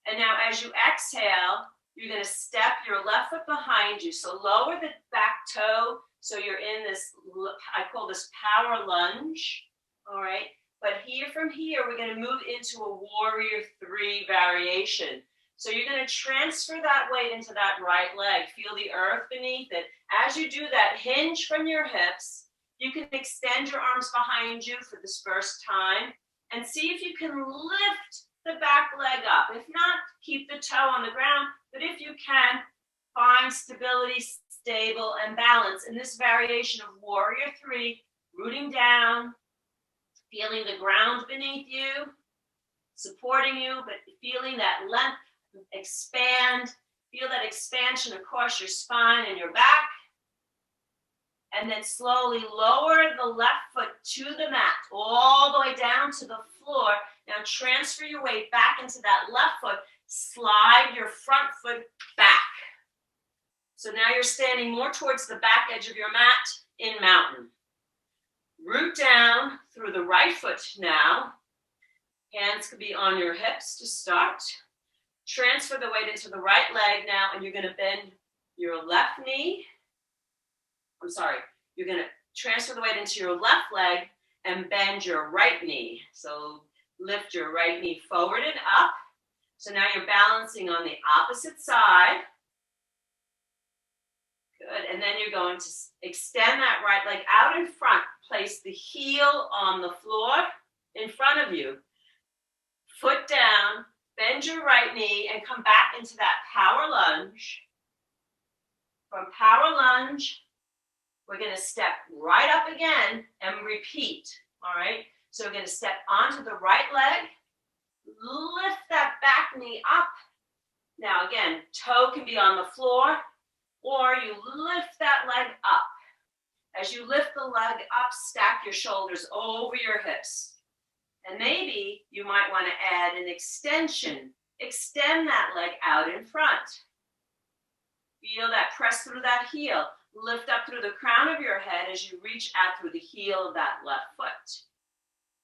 Speaker 1: And now as you exhale, you're going to step your left foot behind you. So lower the back toe so you're in this, I call this power lunge. All right. But from here, we're going to move into a warrior three variation. So you're going to transfer that weight into that right leg. Feel the earth beneath it. As you do that, hinge from your hips. You can extend your arms behind you for this first time. And see if you can lift the back leg up. If not, keep the toe on the ground. But if you can, find stability, stable, and balance in this variation of warrior three, rooting down, feeling the ground beneath you, supporting you, but feeling that length expand. Feel that expansion across your spine and your back. And then slowly lower the left foot to the mat, all the way down to the floor. Now transfer your weight back into that left foot. Slide your front foot back. So now you're standing more towards the back edge of your mat in mountain. Root down through the right foot now. Hands could be on your hips to start. Transfer the weight into the right leg now, and you're going to bend your left knee. You're going to transfer the weight into your left leg and bend your right knee. So lift your right knee forward and up. So now you're balancing on the opposite side. Good. And then you're going to extend that right leg out in front. Place the heel on the floor in front of you. Foot down, bend your right knee, and come back into that power lunge. From power lunge, we're going to step right up again and repeat. All right? So we're going to step onto the right leg. Lift that back knee up. Now again, toe can be on the floor, or you lift that leg up. As you lift the leg up, stack your shoulders over your hips. And maybe you might want to add an extension. Extend that leg out in front. Feel that press through that heel. Lift up through the crown of your head as you reach out through the heel of that left foot.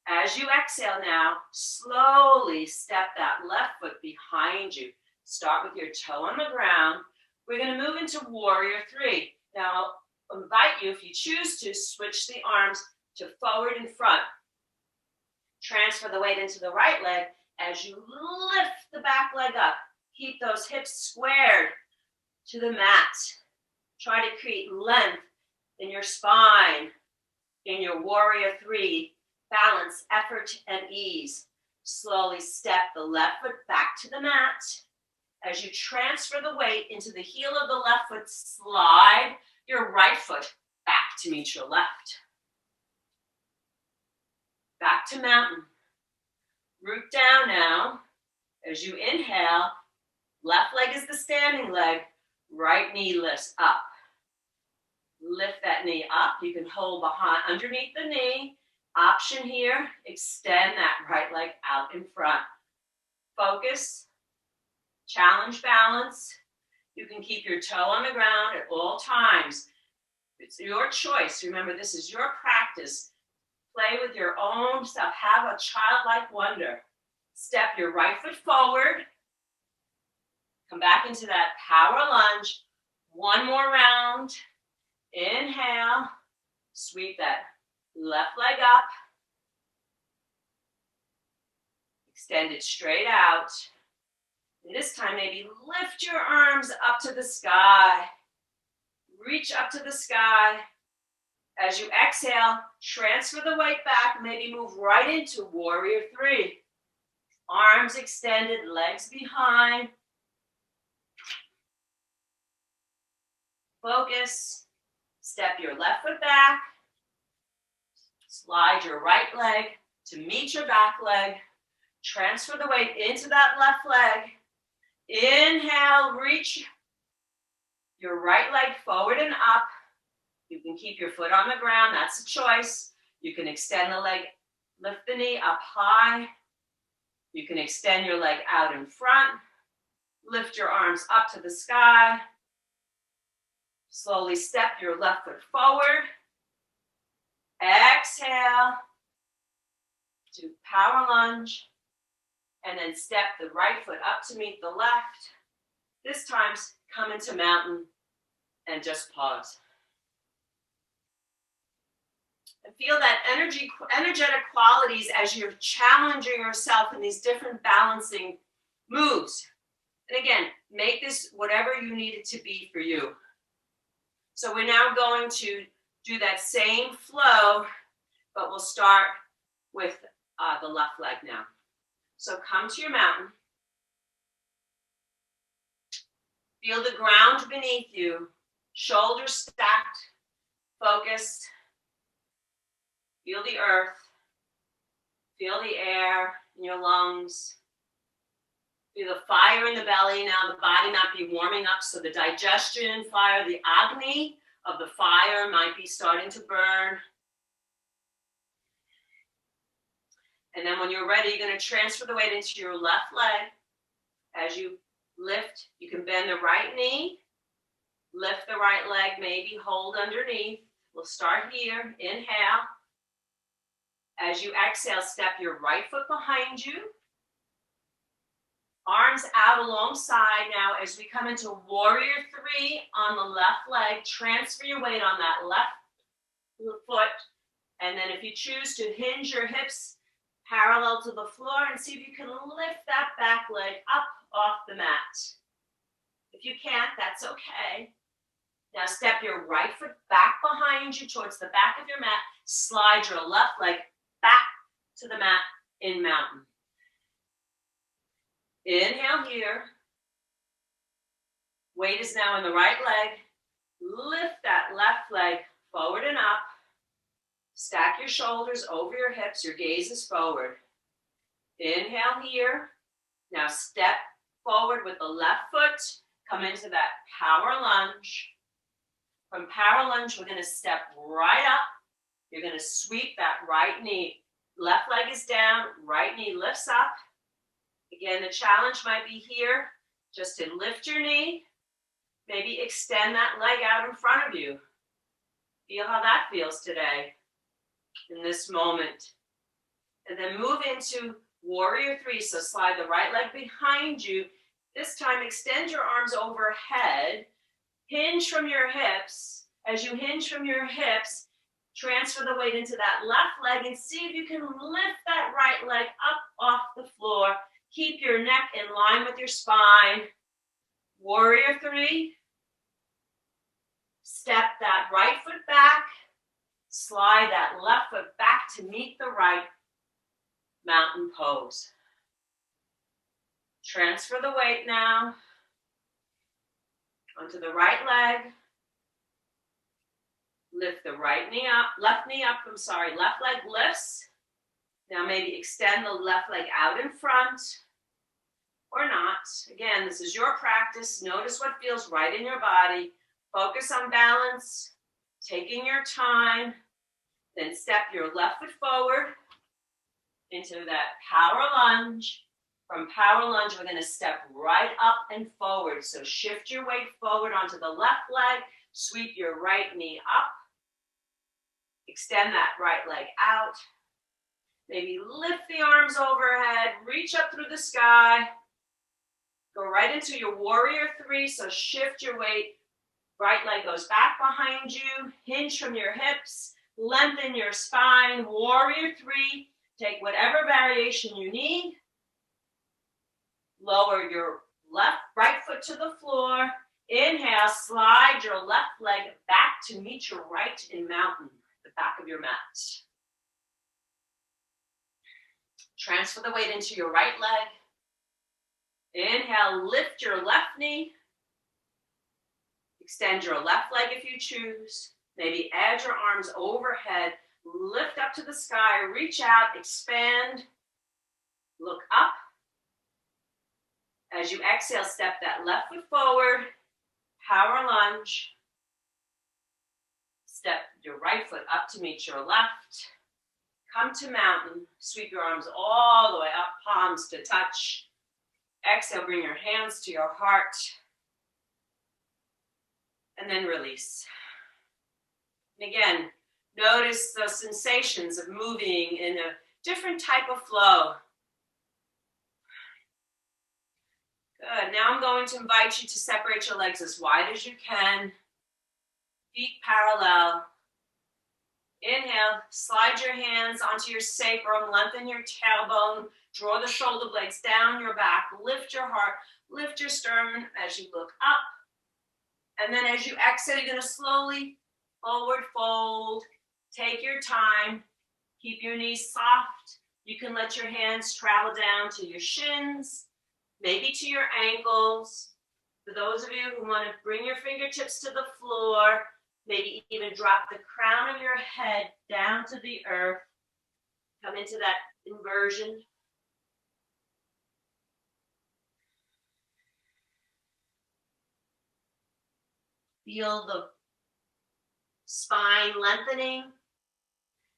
Speaker 1: As you exhale now, slowly step that left foot behind you. Start with your toe on the ground. We're going to move into warrior three. Now, invite you, if you choose to, switch the arms to forward and front. Transfer the weight into the right leg as you lift the back leg up. Keep those hips squared to the mat. Try to create length in your spine, in your warrior three. Balance, effort, and ease. Slowly step the left foot back to the mat. As you transfer the weight into the heel of the left foot, slide your right foot back to meet your left. Back to mountain. Root down now. As you inhale, left leg is the standing leg, right knee lifts up. Lift that knee up. You can hold behind, underneath the knee. Option here, extend that right leg out in front. Focus, challenge balance. You can keep your toe on the ground at all times. It's your choice. Remember, this is your practice. Play with your own stuff. Have a childlike wonder. Step your right foot forward. Come back into that power lunge. One more round. Inhale. Sweep that left leg up. Extend it straight out. And this time, maybe lift your arms up to the sky. Reach up to the sky. As you exhale, transfer the weight back. Maybe move right into warrior three. Arms extended, legs behind. Focus. Step your left foot back. Slide your right leg to meet your back leg. Transfer the weight into that left leg. Inhale, reach your right leg forward and up. You can keep your foot on the ground, that's a choice. You can extend the leg, lift the knee up high. You can extend your leg out in front. Lift your arms up to the sky. Slowly step your left foot forward. Exhale to power lunge. And then step the right foot up to meet the left. This time, come into mountain and just pause. And feel that energetic qualities as you're challenging yourself in these different balancing moves. And again, make this whatever you need it to be for you. So we're now going to do that same flow, but we'll start with the left leg now. So come to your mountain. Feel the ground beneath you, shoulders stacked, focused. Feel the earth. Feel the air in your lungs. Feel the fire in the belly. Now the body might be warming up, so the digestion fire, the agni of the fire might be starting to burn. And then when you're ready, you're going to transfer the weight into your left leg. As you lift, you can bend the right knee. Lift the right leg, maybe hold underneath. We'll start here. Inhale. As you exhale, step your right foot behind you. Arms out alongside now as we come into warrior three on the left leg. Transfer your weight on that left foot. And then if you choose to hinge your hips parallel to the floor and see if you can lift that back leg up off the mat. If you can't, that's okay. Now step your right foot back behind you towards the back of your mat. Slide your left leg back to the mat in mountain. Inhale here. Weight is now in the right leg. Lift that left leg forward and up. Stack your shoulders over your hips. Your gaze is forward. Inhale here. Now step forward with the left foot. Come into that power lunge. From power lunge, we're going to step right up. You're going to sweep that right knee. Left leg is down. Right knee lifts up. Again, the challenge might be here just to lift your knee. Maybe extend that leg out in front of you. Feel how that feels today in this moment. And then move into warrior three. So slide the right leg behind you. This time, extend your arms overhead. Hinge from your hips. As you hinge from your hips, transfer the weight into that left leg and see if you can lift that right leg up off the floor. Keep your neck in line with your spine. Warrior 3. Step that right foot back. Slide that left foot back to meet the right. Mountain pose. Transfer the weight now onto the right leg. Lift the right knee up, left knee up, left leg lifts. Now maybe extend the left leg out in front or not. Again, this is your practice. Notice what feels right in your body. Focus on balance, taking your time. Then step your left foot forward into that power lunge. From power lunge, we're going to step right up and forward. So shift your weight forward onto the left leg. Sweep your right knee up. Extend that right leg out. Maybe lift the arms overhead. Reach up through the sky. Go right into your warrior 3. So shift your weight. Right leg goes back behind you. Hinge from your hips. Lengthen your spine. Warrior 3. Take whatever variation you need. Lower your right foot to the floor. Inhale, slide your left leg back to meet your right in mountain, the back of your mat. Transfer the weight into your right leg. Inhale, lift your left knee. Extend your left leg if you choose. Maybe edge your arms overhead. Lift up to the sky, reach out, expand. Look up. As you exhale, step that left foot forward, power lunge. Step your right foot up to meet your left. Come to mountain, sweep your arms all the way up, palms to touch. Exhale, bring your hands to your heart. And then release. And again, notice the sensations of moving in a different type of flow. Good. Now I'm going to invite you to separate your legs as wide as you can. Feet parallel. Inhale, slide your hands onto your sacrum, lengthen your tailbone, draw the shoulder blades down your back, lift your heart, lift your sternum as you look up. And then as you exhale, you're going to slowly forward fold. Take your time. Keep your knees soft. You can let your hands travel down to your shins. Maybe to your ankles. For those of you who want to bring your fingertips to the floor, maybe even drop the crown of your head down to the earth. Come into that inversion. Feel the spine lengthening.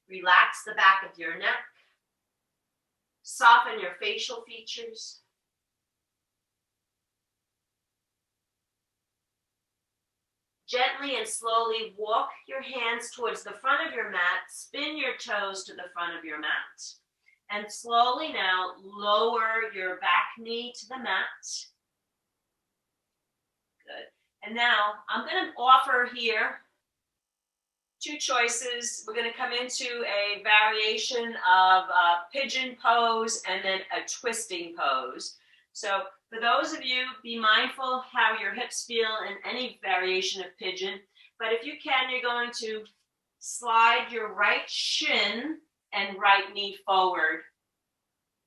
Speaker 1: Relax the back of your neck. Soften your facial features. Gently and slowly walk your hands towards the front of your mat. Spin your toes to the front of your mat. And slowly now lower your back knee to the mat. Good. And now I'm going to offer here 2 choices. We're going to come into a variation of pigeon pose and then a twisting pose. So for those of you, be mindful how your hips feel in any variation of pigeon. But if you can, you're going to slide your right shin and right knee forward.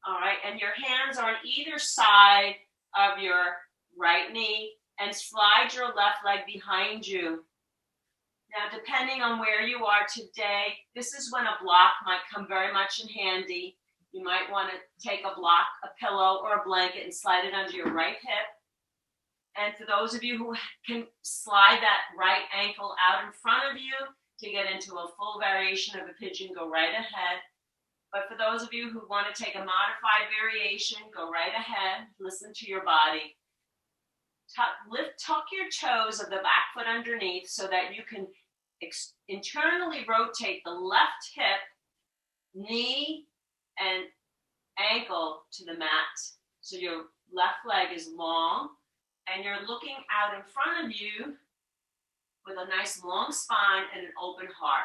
Speaker 1: All right, and your hands are on either side of your right knee and slide your left leg behind you. Now, depending on where you are today, this is when a block might come very much in handy. You might want to take a block, a pillow, or a blanket and slide it under your right hip. And for those of you who can slide that right ankle out in front of you to get into a full variation of a pigeon, go right ahead. But for those of you who want to take a modified variation, go right ahead. Listen to your body. Tuck your toes of the back foot underneath so that you can internally rotate the left hip, knee, and ankle to the mat. So your left leg is long and you're looking out in front of you with a nice long spine and an open heart.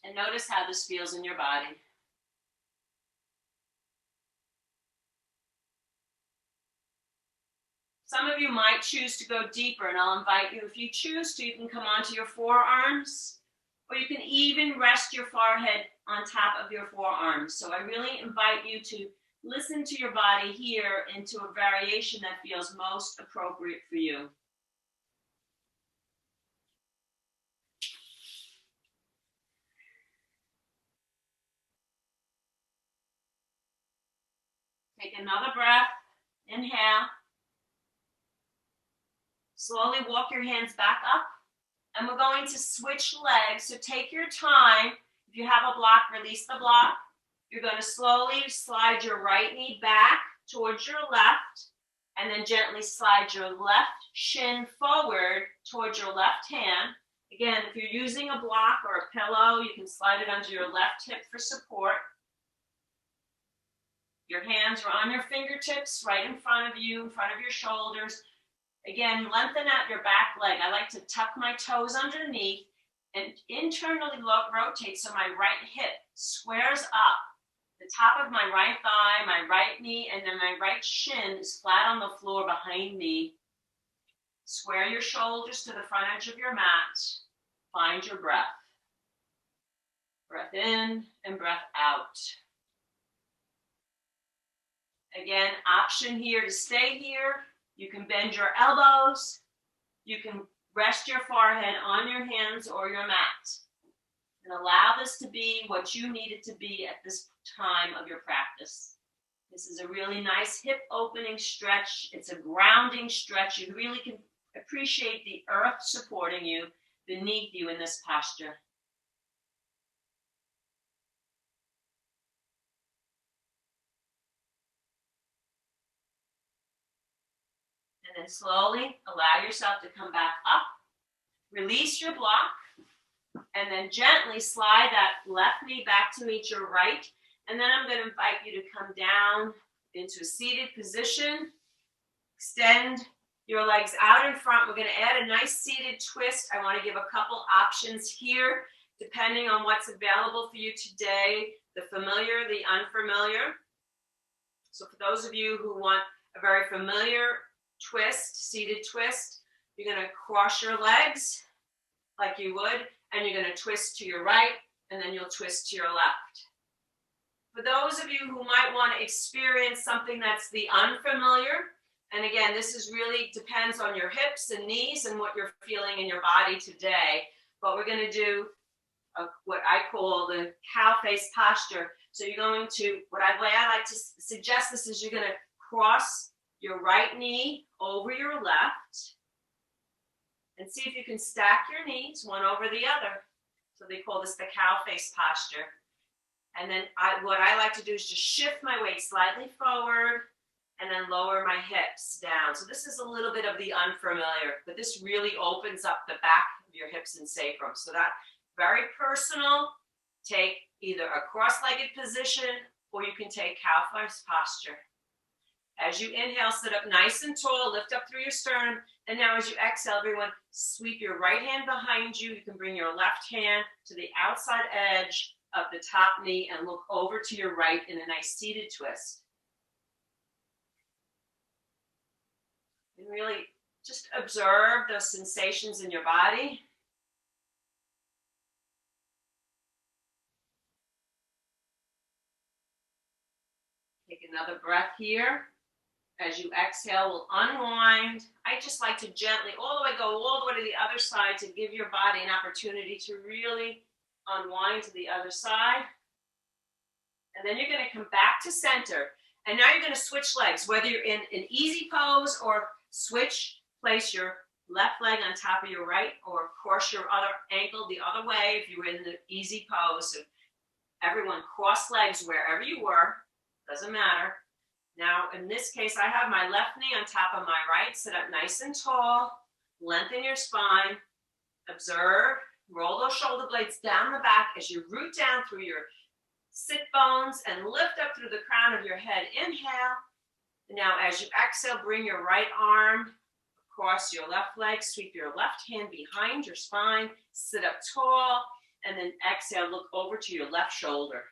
Speaker 1: And notice how this feels in your body. Some of you might choose to go deeper, and I'll invite you, if you choose to, you can come onto your forearms, or you can even rest your forehead on top of your forearms. So I really invite you to listen to your body here into a variation that feels most appropriate for you. Take another breath. Inhale. Slowly walk your hands back up. And we're going to switch legs. So take your time. If you have a block, release the block. You're going to slowly slide your right knee back towards your left. And then gently slide your left shin forward towards your left hand. Again, if you're using a block or a pillow, you can slide it under your left hip for support. Your hands are on your fingertips right in front of you, in front of your shoulders. Again, lengthen out your back leg. I like to tuck my toes underneath and internally rotate so my right hip squares up. The top of my right thigh, my right knee, and then my right shin is flat on the floor behind me. Square your shoulders to the front edge of your mat. Find your breath. Breath in and breath out. Again, option here to stay here. You can bend your elbows. You can rest your forehead on your hands or your mat. And allow this to be what you need it to be at this time of your practice. This is a really nice hip opening stretch. It's a grounding stretch. You really can appreciate the earth supporting you beneath you in this posture. And then slowly allow yourself to come back up. Release your block. And then gently slide that left knee back to meet your right. And then I'm going to invite you to come down into a seated position. Extend your legs out in front. We're going to add a nice seated twist. I want to give a couple options here, depending on what's available for you today, the familiar, the unfamiliar. So for those of you who want a very familiar twist, seated twist, you're going to cross your legs like you would, and you're going to twist to your right, and then you'll twist to your left. For those of you who might want to experience something that's the unfamiliar, and again, this is really depends on your hips and knees and what you're feeling in your body today, but we're going to do what I call the cow face posture. So you're going to, way I like to suggest this is you're going to cross your right knee over your left, and see if you can stack your knees one over the other. So they call this the cow face posture. And then what I like to do is just shift my weight slightly forward and then lower my hips down. So this is a little bit of the unfamiliar, but this really opens up the back of your hips and sacrum. So that very personal. Take either a cross-legged position or you can take cow face posture. As you inhale, sit up nice and tall, lift up through your sternum. And now as you exhale, everyone, sweep your right hand behind you. You can bring your left hand to the outside edge of the top knee and look over to your right in a nice seated twist. And really just observe those sensations in your body. Take another breath here. As you exhale, we'll unwind. I just like to gently go all the way to the other side to give your body an opportunity to really unwind to the other side. And then you're going to come back to center. And now you're going to switch legs, whether you're in an easy pose or place your left leg on top of your right, or cross your other ankle the other way if you were in the easy pose. So everyone cross legs wherever you were, doesn't matter. Now, in this case, I have my left knee on top of my right. Sit up nice and tall. Lengthen your spine. Observe. Roll those shoulder blades down the back as you root down through your sit bones and lift up through the crown of your head. Inhale. Now, as you exhale, bring your right arm cross your left leg, sweep your left hand behind your spine, sit up tall, and then exhale, look over to your left shoulder.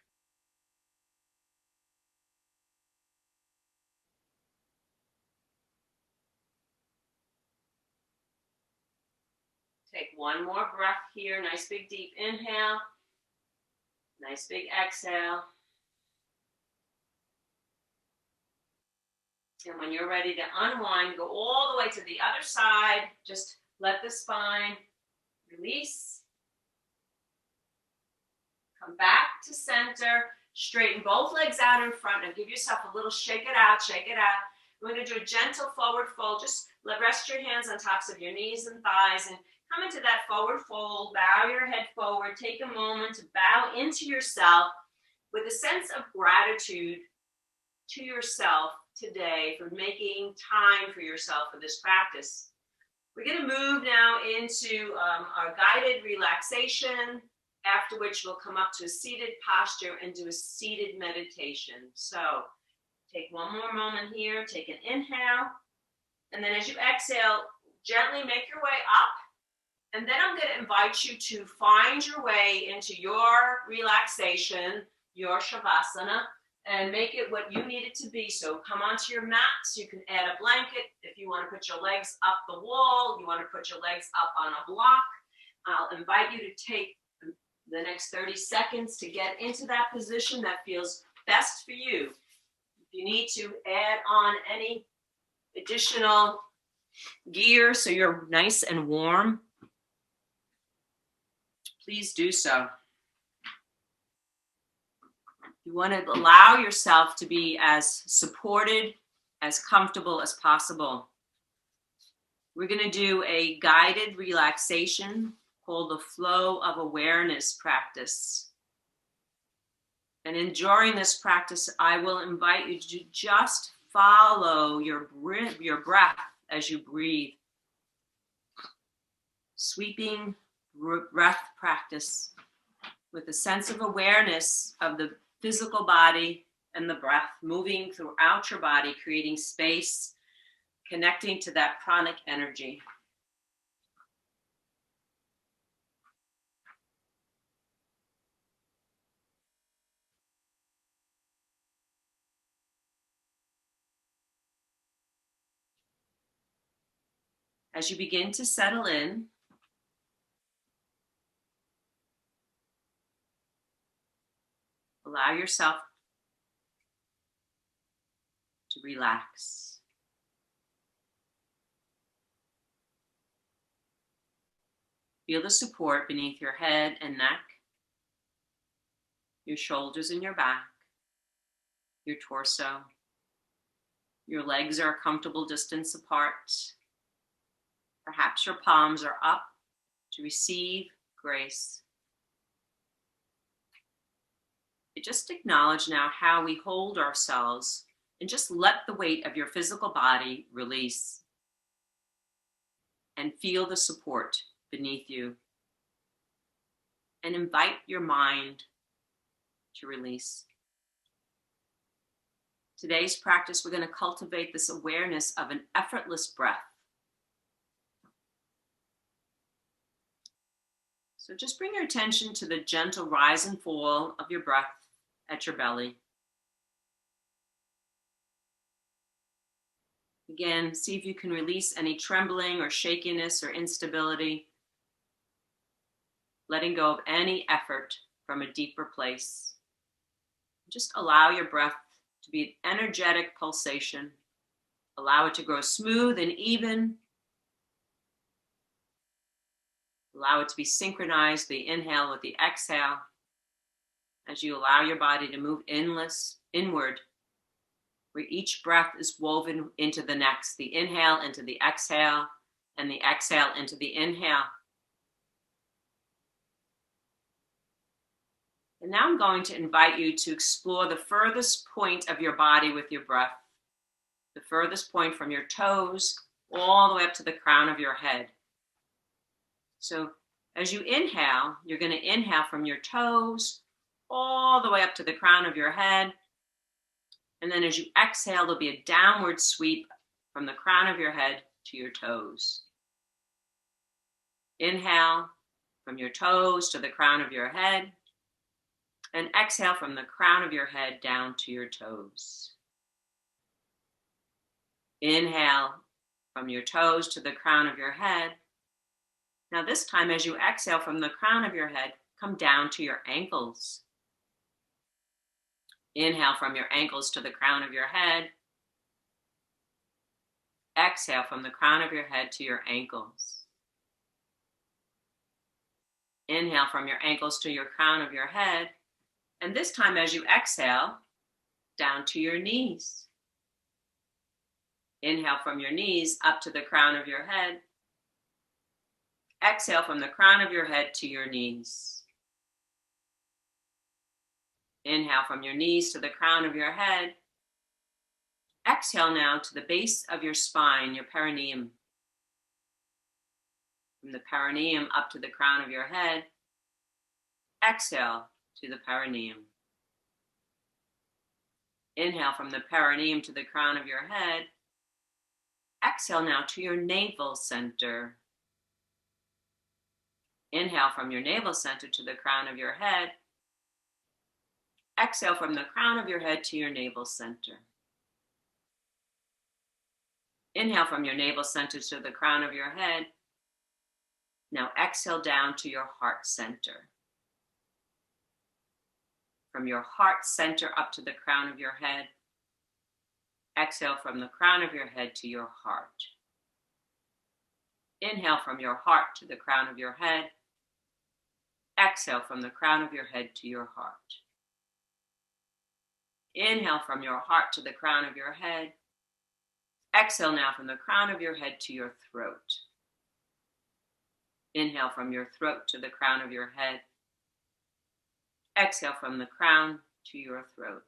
Speaker 1: Take one more breath here. Nice big deep inhale. Nice big exhale. And when you're ready to unwind, go all the way to the other side. Just let the spine release. Come back to center. Straighten both legs out in front. Now give yourself a little shake it out, shake it out. We're going to do a gentle forward fold. Just rest your hands on tops of your knees and thighs and come into that forward fold. Bow your head forward. Take a moment to bow into yourself with a sense of gratitude to yourself today for making time for yourself for this practice. We're going to move now into our guided relaxation, after which we'll come up to a seated posture and do a seated meditation. So take one more moment here, take an inhale, and then as you exhale, gently make your way up. And then I'm going to invite you to find your way into your relaxation, your shavasana, and make it what you need it to be. So come onto your mats. You can add a blanket if you want to put your legs up the wall. You want to put your legs up on a block. I'll invite you to take the next 30 seconds to get into that position that feels best for you. If you need to add on any additional gear so you're nice and warm, please do so. You want to allow yourself to be as supported, as comfortable as possible. We're going to do a guided relaxation called the flow of awareness practice. And during this practice, I will invite you to just follow your breath as you breathe. Sweeping breath practice with a sense of awareness of the physical body and the breath moving throughout your body, creating space, connecting to that pranic energy. As you begin to settle in, allow yourself to relax. Feel the support beneath your head and neck, your shoulders and your back, your torso. Your legs are a comfortable distance apart. Perhaps your palms are up to receive grace. You just acknowledge now how we hold ourselves and just let the weight of your physical body release and feel the support beneath you and invite your mind to release. Today's practice, we're going to cultivate this awareness of an effortless breath. So just bring your attention to the gentle rise and fall of your breath at your belly. Again, see if you can release any trembling or shakiness or instability, letting go of any effort from a deeper place. Just allow your breath to be an energetic pulsation. Allow it to grow smooth and even. Allow it to be synchronized, the inhale with the exhale, as you allow your body to move inward, where each breath is woven into the next, the inhale into the exhale, and the exhale into the inhale. And now I'm going to invite you to explore the furthest point of your body with your breath, the furthest point from your toes all the way up to the crown of your head. So as you inhale, you're going to inhale from your toes all the way up to the crown of your head. And then as you exhale, there'll be a downward sweep from the crown of your head to your toes. Inhale from your toes to the crown of your head, and exhale from the crown of your head down to your toes. Inhale from your toes to the crown of your head. Now this time, as you exhale from the crown of your head, come down to your ankles. Inhale from your ankles to the crown of your head. Exhale from the crown of your head to your ankles. Inhale from your ankles to your crown of your head. And this time, as you exhale, down to your knees. Inhale from your knees up to the crown of your head. Exhale from the crown of your head to your knees. Inhale from your knees to the crown of your head. Exhale now to the base of your spine, your perineum. From the perineum up to the crown of your head. Exhale to the perineum. Inhale from the perineum to the crown of your head. Exhale now to your navel center. Inhale from your navel center to the crown of your head. Exhale from the crown of your head to your navel center. Inhale from your navel center to the crown of your head. Now exhale down to your heart center. From your heart center up to the crown of your head. Exhale from the crown of your head to your heart. Inhale from your heart to the crown of your head. Exhale from the crown of your head to your heart. Inhale from your heart to the crown of your head. Exhale now from the crown of your head to your throat. Inhale from your throat to the crown of your head. Exhale from the crown to your throat.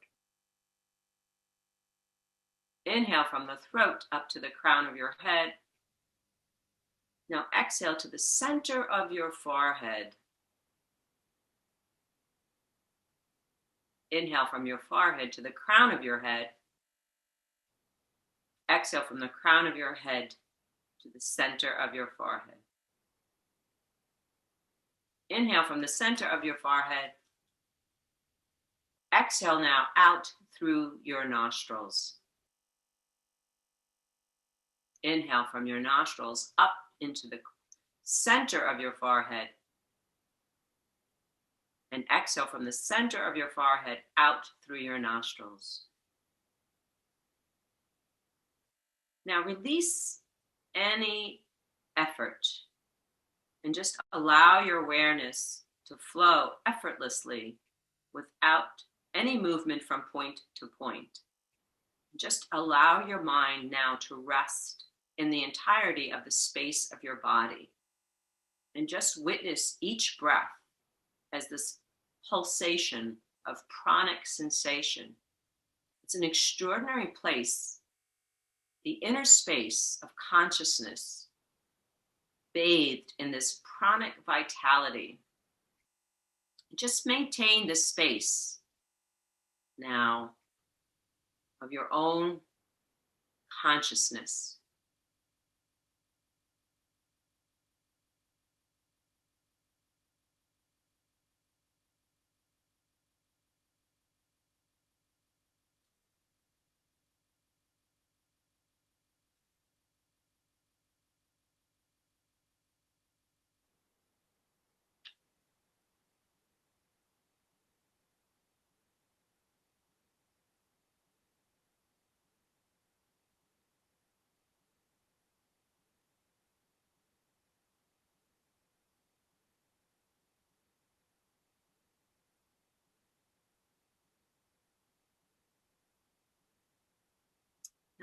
Speaker 1: Inhale from the throat up to the crown of your head. Now exhale to the center of your forehead. Inhale from your forehead to the crown of your head. Exhale from the crown of your head to the center of your forehead. Inhale from the center of your forehead. Exhale now out through your nostrils. Inhale from your nostrils up into the center of your forehead. And exhale from the center of your forehead out through your nostrils. Now release any effort and just allow your awareness to flow effortlessly without any movement from point to point. Just allow your mind now to rest in the entirety of the space of your body. And just witness each breath as this pulsation of pranic sensation. It's an extraordinary place, the inner space of consciousness, bathed in this pranic vitality. Just maintain this space now of your own consciousness.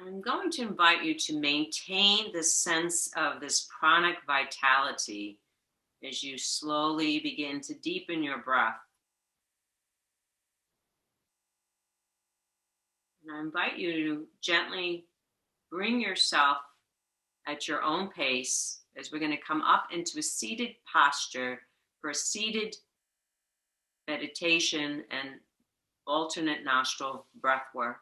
Speaker 1: I'm going to invite you to maintain this sense of this pranic vitality as you slowly begin to deepen your breath. And I invite you to gently bring yourself at your own pace as we're going to come up into a seated posture for a seated meditation and alternate nostril breath work,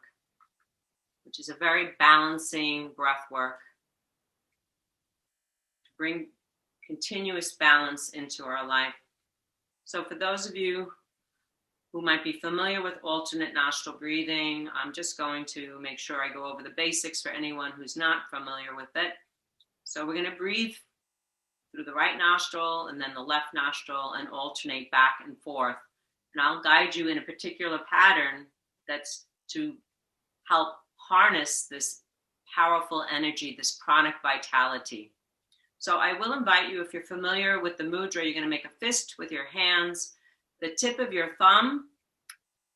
Speaker 1: which is a very balancing breath work. bring continuous balance into our life. So for those of you who might be familiar with alternate nostril breathing, I'm just going to make sure I go over the basics for anyone who's not familiar with it. So we're going to breathe through the right nostril and then the left nostril and alternate back and forth. And I'll guide you in a particular pattern that's to help harness this powerful energy, this pranic vitality. So I will invite you, if you're familiar with the mudra, you're going to make a fist with your hands. The tip of your thumb,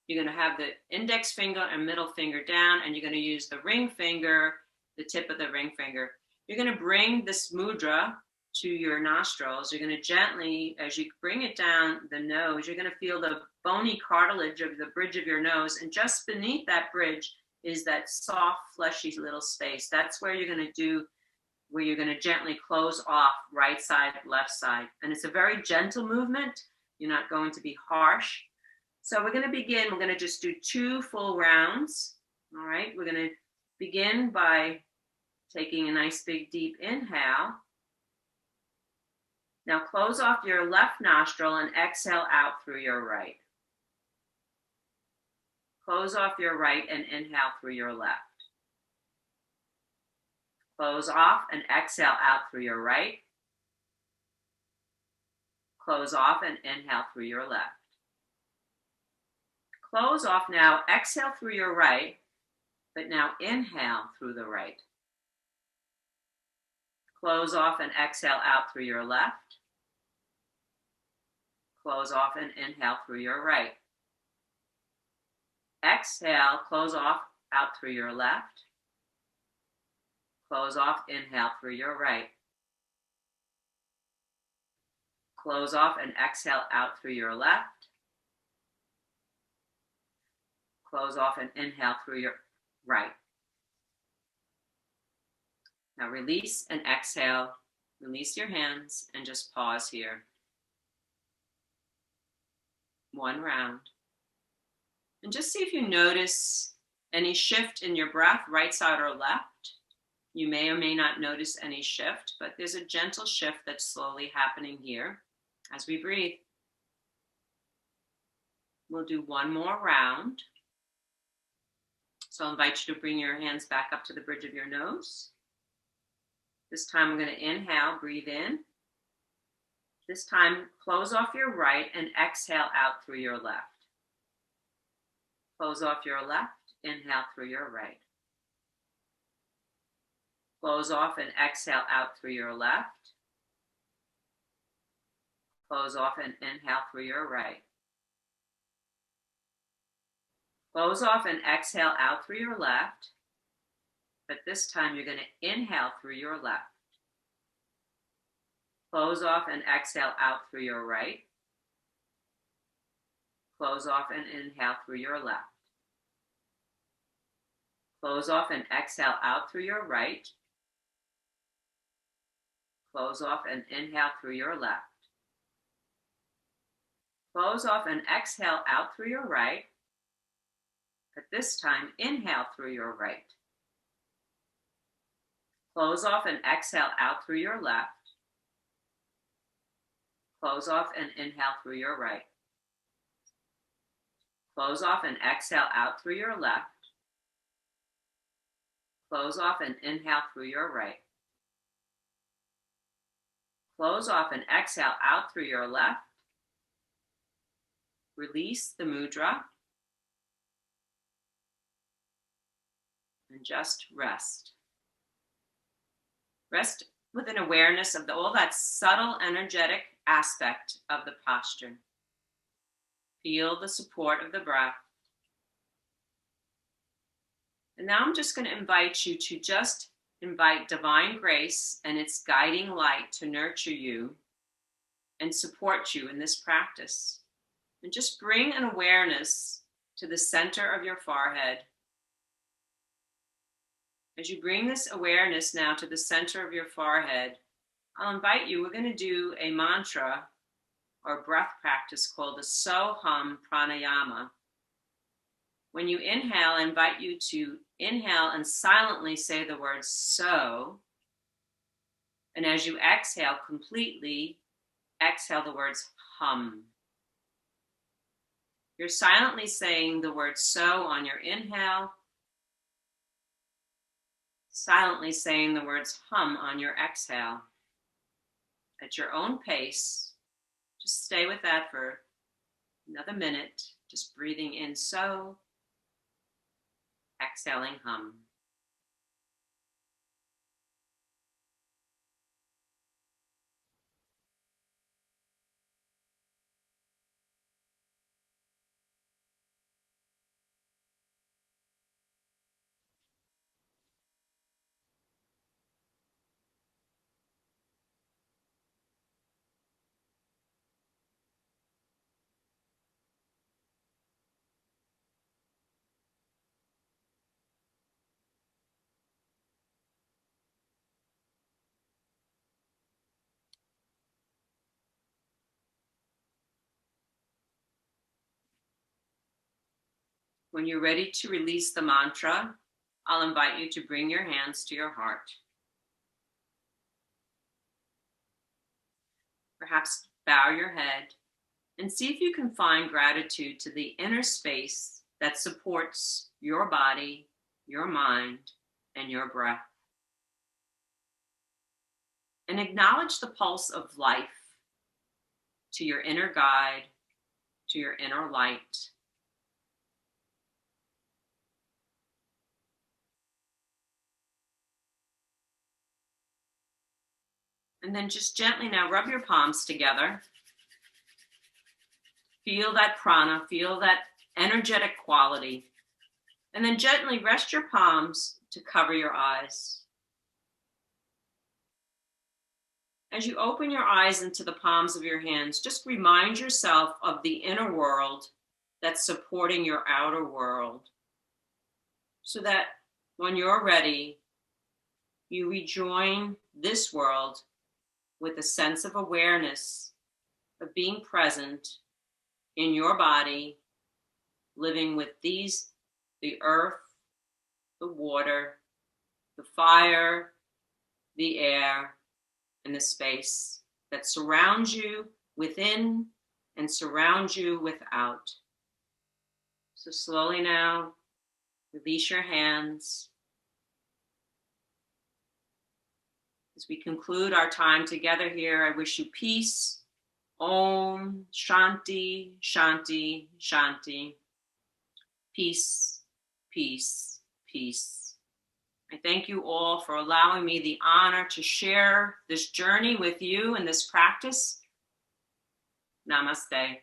Speaker 1: you're going to have the index finger and middle finger down, and you're going to use the ring finger, the tip of the ring finger. You're going to bring this mudra to your nostrils. You're going to gently, as you bring it down the nose, you're going to feel the bony cartilage of the bridge of your nose, and just beneath that bridge is that soft, fleshy little space. That's where you're going to gently close off right side, left side. And it's a very gentle movement. You're not going to be harsh. So we're going to begin. We're going to just do 2 full rounds. All right. We're going to begin by taking a nice big deep inhale. Now close off your left nostril and exhale out through your right. Close off your right and inhale through your left. Close off and exhale out through your right. Close off and inhale through your left. Close off now, exhale through your right, but now inhale through the right. Close off and exhale out through your left. Close off and inhale through your right. Exhale, close off, out through your left. Close off, inhale through your right. Close off and exhale out through your left. Close off and inhale through your right. Now release and exhale. Release your hands and just pause here. 1 round. And just see if you notice any shift in your breath, right side or left. You may or may not notice any shift, but there's a gentle shift that's slowly happening here as we breathe. We'll do 1 more round. So I'll invite you to bring your hands back up to the bridge of your nose. This time we're going to inhale, breathe in. This time, close off your right and exhale out through your left. Close off your left, inhale through your right. Close off and exhale out through your left. Close off and inhale through your right. Close off and exhale out through your left. But this time you're going to inhale through your left. Close off and exhale out through your right. Close off and inhale through your left. Close off and exhale out through your right. Close off and inhale through your left. Close off and exhale out through your right. But this time, inhale through your right. Close off and exhale out through your left. Close off and inhale through your right. Close off and exhale out through your left. Close off and inhale through your right. Close off and exhale out through your left. Release the mudra. And just rest. Rest with an awareness of all that subtle energetic aspect of the posture. Feel the support of the breath. And now I'm just going to invite you to just invite divine grace and its guiding light to nurture you and support you in this practice. And just bring an awareness to the center of your forehead. As you bring this awareness now to the center of your forehead, I'll invite you, we're going to do a mantra or breath practice called the So-Hum Pranayama. When you inhale, I invite you to inhale and silently say the word so. And as you exhale completely, exhale the words hum. You're silently saying the word so on your inhale, silently saying the words hum on your exhale. At your own pace, just stay with that for another minute, just breathing in so, exhaling hum. When you're ready to release the mantra, I'll invite you to bring your hands to your heart. Perhaps bow your head and see if you can find gratitude to the inner space that supports your body, your mind, and your breath. And acknowledge the pulse of life to your inner guide, to your inner light. And then just gently now rub your palms together. Feel that prana, feel that energetic quality. And then gently rest your palms to cover your eyes. As you open your eyes into the palms of your hands, just remind yourself of the inner world that's supporting your outer world, so that when you're ready, you rejoin this world with a sense of awareness of being present in your body, living with the earth, the water, the fire, the air, and the space that surrounds you within and surrounds you without. So slowly now, release your hands. As we conclude our time together here, I wish you peace. Om Shanti, Shanti, Shanti. Peace, peace, peace. I thank you all for allowing me the honor to share this journey with you in this practice. Namaste.